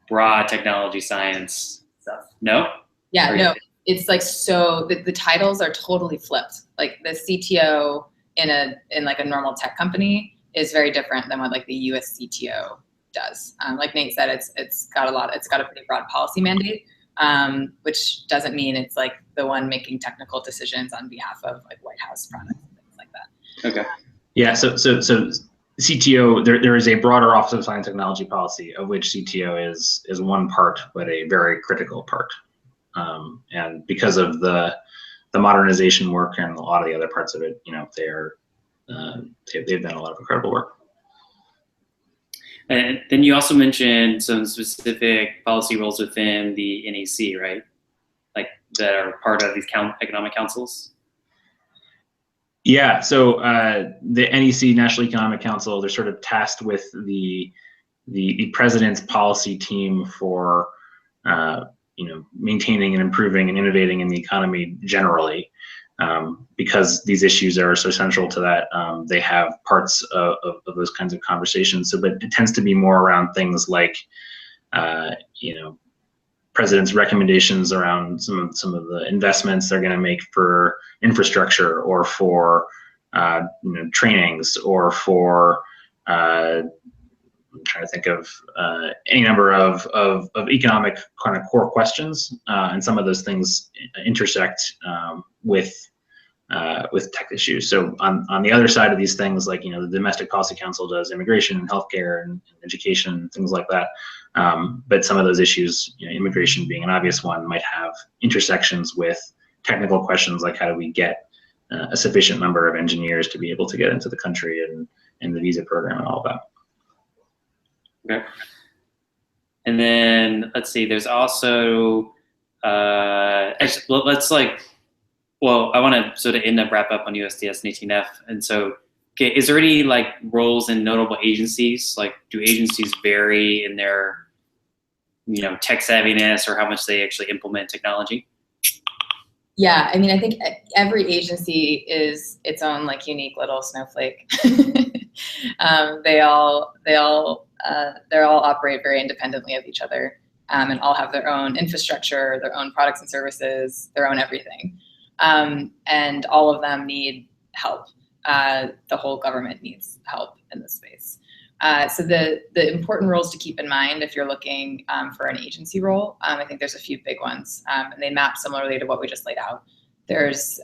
broad technology science stuff. No. Yeah. No. It's like, so the titles are totally flipped. Like the CTO in like a normal tech company is very different than what like the US CTO does. Like Nate said, it's got a pretty broad policy mandate, which doesn't mean it's like the one making technical decisions on behalf of like White House products and things like that. Okay. Yeah. So CTO, there is a broader Office of Science and Technology policy, of which CTO is one part, but a very critical part. And because of the modernization work and a lot of the other parts of it, they've done a lot of incredible work. And then you also mentioned some specific policy roles within the NEC, right? Like that are part of these economic councils? Yeah, so the NEC, National Economic Council, they're sort of tasked with the president's policy team for maintaining and improving and innovating in the economy generally. Because these issues are so central to that, they have parts of those kinds of conversations. So, but it tends to be more around things like, president's recommendations around some of the investments they're going to make for infrastructure or for trainings or for I'm trying to think of any number of economic kind of core questions, and some of those things intersect with tech issues. So on the other side of these things, like the Domestic Policy Council does immigration and healthcare and education and things like that. But some of those issues, immigration being an obvious one, might have intersections with technical questions like how do we get a sufficient number of engineers to be able to get into the country and the visa program and all of that. Okay. And then let's see, there's also, actually, I want to sort of wrap up on USDS and 18F. And so, okay, is there any like roles in notable agencies? Like, do agencies vary in their, tech savviness or how much they actually implement technology? Yeah, I mean, I think every agency is its own like unique little snowflake. They all operate very independently of each other, and all have their own infrastructure, their own products and services, their own everything. And all of them need help. The whole government needs help in this space. So the important roles to keep in mind if you're looking for an agency role, I think there's a few big ones, and they map similarly to what we just laid out. There's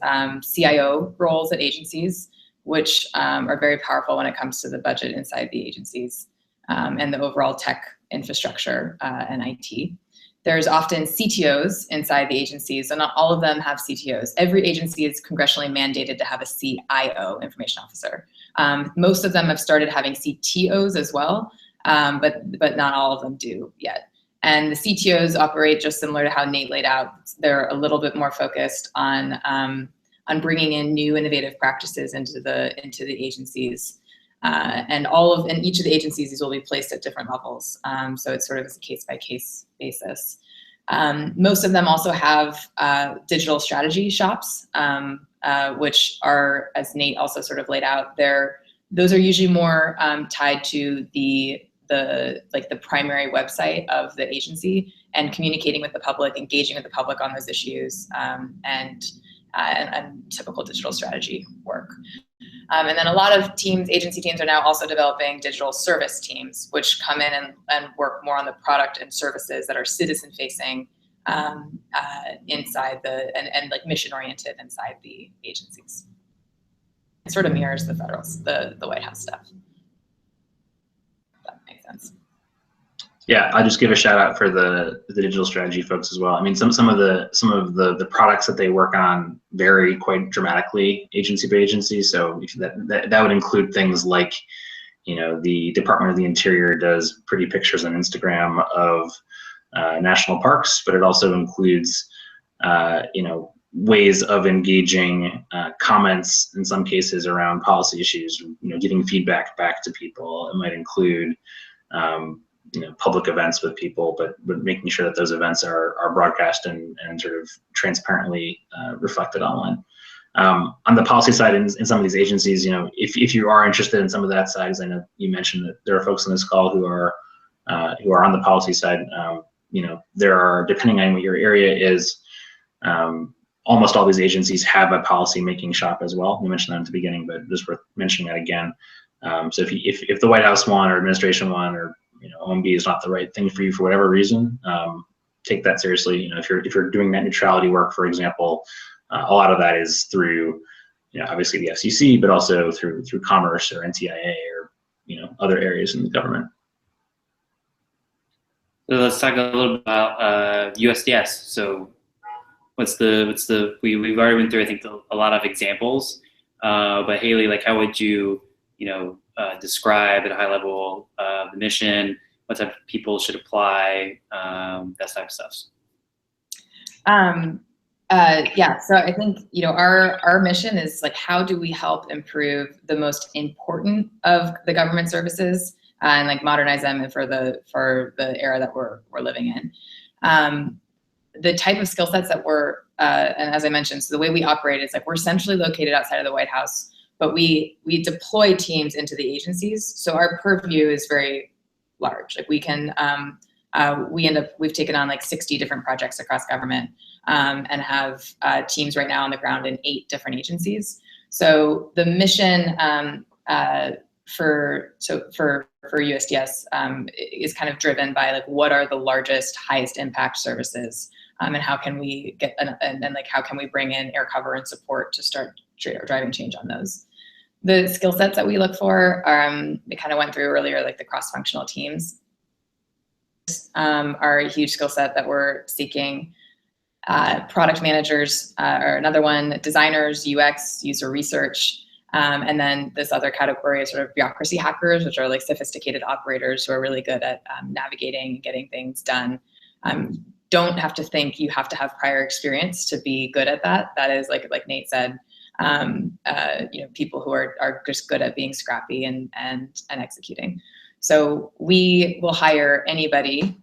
CIO roles at agencies, which are very powerful when it comes to the budget inside the agencies and the overall tech infrastructure and IT. There's often CTOs inside the agencies, so not all of them have CTOs. Every agency is congressionally mandated to have a CIO, information officer. Most of them have started having CTOs as well, but not all of them do yet. And the CTOs operate just similar to how Nate laid out. They're a little bit more focused on bringing in new innovative practices into the agencies. And each of the agencies, these will be placed at different levels. So it's sort of a case-by-case basis. Most of them also have digital strategy shops, which are, as Nate also sort of laid out, those are usually more tied to the primary website of the agency and communicating with the public, engaging with the public on those issues, and typical digital strategy work. And then a lot of agency teams are now also developing digital service teams, which come in and work more on the product and services that are citizen-facing inside and like mission-oriented inside the agencies. It sort of mirrors the the White House stuff. If that makes sense. Yeah, I'll just give a shout out for the digital strategy folks as well. I mean, some of the products that they work on vary quite dramatically agency by agency. So that would include things like, the Department of the Interior does pretty pictures on Instagram of national parks, but it also includes, ways of engaging comments in some cases around policy issues. Getting feedback back to people. It might include public events with people, but making sure that those events are broadcast and sort of transparently reflected online. On the policy side, in some of these agencies, if you are interested in some of that side, as I know you mentioned that there are folks on this call who are on the policy side, there are, depending on what your area is, almost all these agencies have a policy making shop as well. We mentioned that at the beginning, but just worth mentioning that again. So if the White House one or administration one or OMB is not the right thing for you for whatever reason, take that seriously. If you're doing net neutrality work, for example, a lot of that is through, obviously the FCC, but also through Commerce or NTIA or other areas in the government. So let's talk a little bit about USDS. So we've already been through, I think, a lot of examples, but Haley, like, how would you, describe at a high level the mission, what type of people should apply, that type of stuff? Yeah, so I think, our mission is like, how do we help improve the most important of the government services and like modernize them for the era that we're living in. The type of skill sets that and as I mentioned, so the way we operate is like, we're centrally located outside of the White House, but we deploy teams into the agencies. So our purview is very large. Like, we can, we've taken on like 60 different projects across government, and have teams right now on the ground in 8 different agencies. So the mission for USDS is kind of driven by like, what are the largest, highest impact services, and how can we get and like, how can we bring in air cover and support to start driving change on those. The skill sets that we look for, we kind of went through earlier, like the cross-functional teams are a huge skill set that we're seeking. Product managers are another one, designers, UX, user research, and then this other category is sort of bureaucracy hackers, which are like sophisticated operators who are really good at navigating and getting things done. Don't have to think you have to have prior experience to be good at that. That is, like Nate said, people who are just good at being scrappy and executing. So we will hire anybody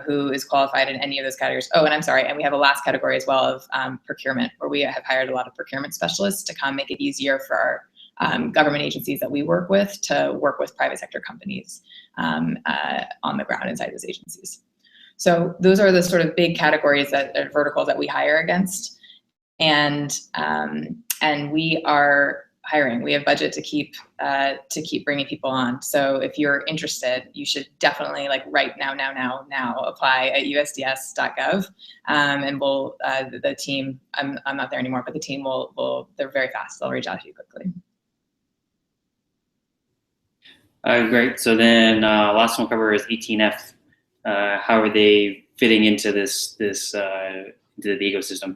who is qualified in any of those categories. Oh, and I'm sorry, and we have a last category as well of procurement, where we have hired a lot of procurement specialists to come make it easier for our government agencies that we work with to work with private sector companies on the ground inside those agencies. So those are the sort of big categories that are verticals that we hire against, and we are hiring. We have budget to keep bringing people on. So if you're interested, you should definitely right now apply at usds.gov, and we'll the team. I'm not there anymore, but the team will. They're very fast. They'll reach out to you quickly. Great. So then last one we'll cover is 18F. How are they fitting into this into the ecosystem?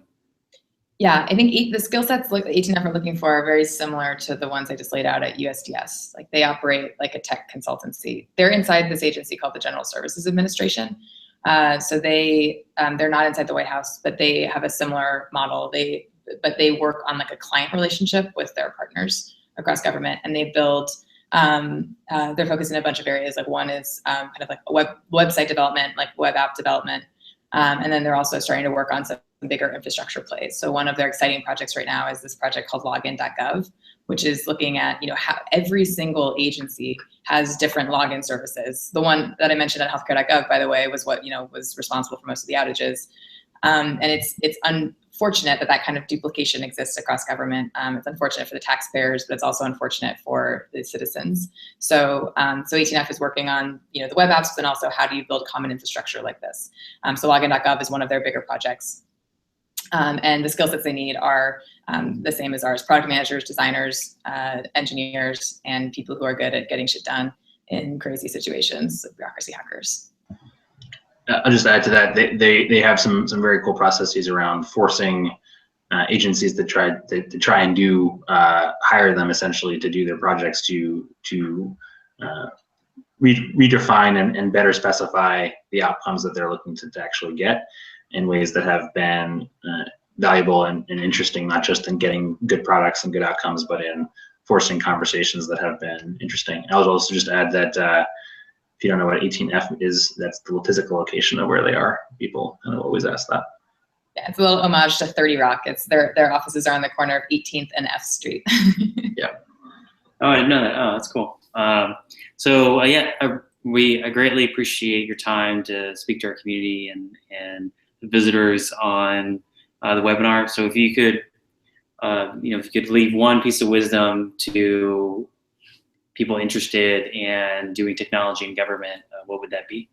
Yeah, I think the skill sets 18F are looking for are very similar to the ones I just laid out at USDS. Like, they operate like a tech consultancy. They're inside this agency called the General Services Administration. So they're not inside the White House, but they have a similar model. But they work on like a client relationship with their partners across government, and they build. They're focused in a bunch of areas. Like, one is kind of like website development, like web app development, and then they're also starting to work on some bigger infrastructure plays. So one of their exciting projects right now is this project called login.gov, which is looking at how every single agency has different login services. The one that I mentioned at healthcare.gov, by the way, was what was responsible for most of the outages. And it's unfortunate that kind of duplication exists across government. It's unfortunate for the taxpayers, but it's also unfortunate for the citizens. So 18F is working on the web apps, but also how do you build common infrastructure like this. So login.gov is one of their bigger projects. And the skill sets they need are the same as ours: product managers, designers, engineers, and people who are good at getting shit done in crazy situations, like bureaucracy hackers. I'll just add to that, they have some very cool processes around forcing agencies that try and do hire them essentially to do their projects to redefine and better specify the outcomes that they're looking to actually get in ways that have been valuable and interesting, not just in getting good products and good outcomes, but in forcing conversations that have been interesting. I'll also just add that if you don't know what 18F is, that's the physical location of where they are. People kind of always ask that. Yeah, it's a little homage to 30 Rock. It's their offices are on the corner of 18th and F Street. Yeah. Oh, I didn't know that. Oh, that's cool. So I greatly appreciate your time to speak to our community and the visitors on the webinar. So if you could, leave one piece of wisdom to people interested in doing technology in government, what would that be?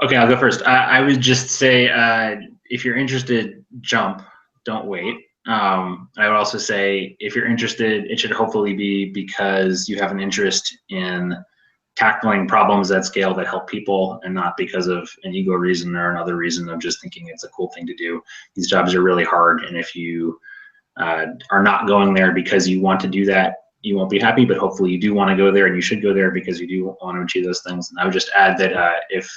Okay, I'll go first. I would just say, if you're interested, jump, don't wait. I would also say, if you're interested, it should hopefully be because you have an interest in tackling problems at scale that help people, and not because of an ego reason or another reason of just thinking it's a cool thing to do. These jobs are really hard, and if you are not going there because you want to do that, you won't be happy, but hopefully you do want to go there, and you should go there because you do want to achieve those things. And I would just add that if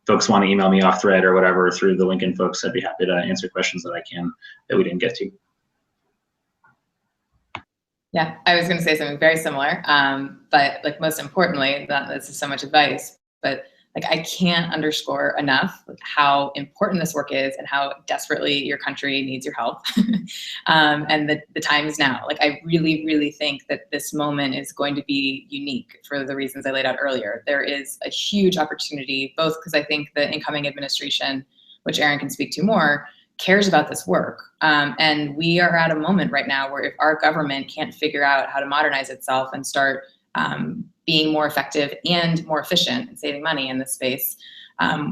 folks want to email me off thread or whatever through the Lincoln folks, I'd be happy to answer questions that I can that we didn't get to. Yeah, I was going to say something very similar, but like most importantly, this is so much advice, but like I can't underscore enough how important this work is and how desperately your country needs your help. And the time is now. Like I really, really think that this moment is going to be unique for the reasons I laid out earlier. There is a huge opportunity, both because I think the incoming administration, which Aaron can speak to more, cares about this work. And we are at a moment right now where if our government can't figure out how to modernize itself and start being more effective and more efficient and saving money in this space,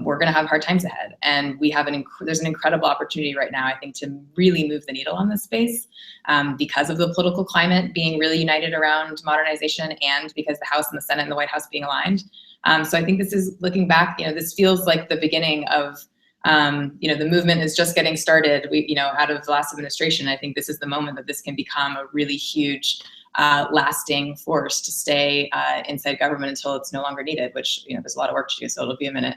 we're going to have hard times ahead. And we have there's an incredible opportunity right now, I think, to really move the needle on this space because of the political climate being really united around modernization, and because the House and the Senate and the White House being aligned. So I think this is, looking back, this feels like the beginning of the movement is just getting started. Out of the last administration, I think this is the moment that this can become a really huge, lasting force to stay inside government until it's no longer needed. Which there's a lot of work to do, so it'll be a minute.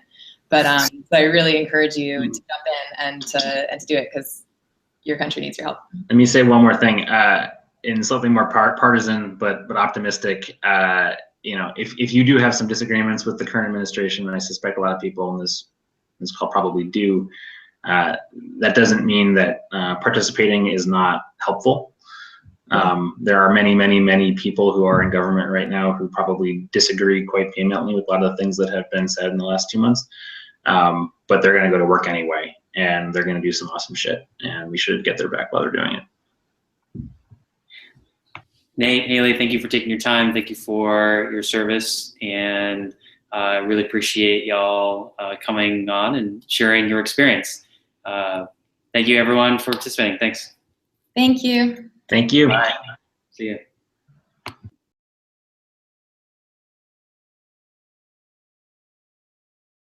But so I really encourage you to jump in and to do it, because your country needs your help. Let me say one more thing in something more partisan, but optimistic. If you do have some disagreements with the current administration, and I suspect a lot of people in this call probably do, that doesn't mean that participating is not helpful. There are many, many, many people who are in government right now who probably disagree quite vehemently with a lot of the things that have been said in the last 2 months, but they're going to go to work anyway, and they're going to do some awesome shit, and we should get their back while they're doing it. Nate, Haley, thank you for taking your time. Thank you for your service, and I really appreciate y'all coming on and sharing your experience. Thank you, everyone, for participating. Thanks. Thank you. Thank you. Bye. See you.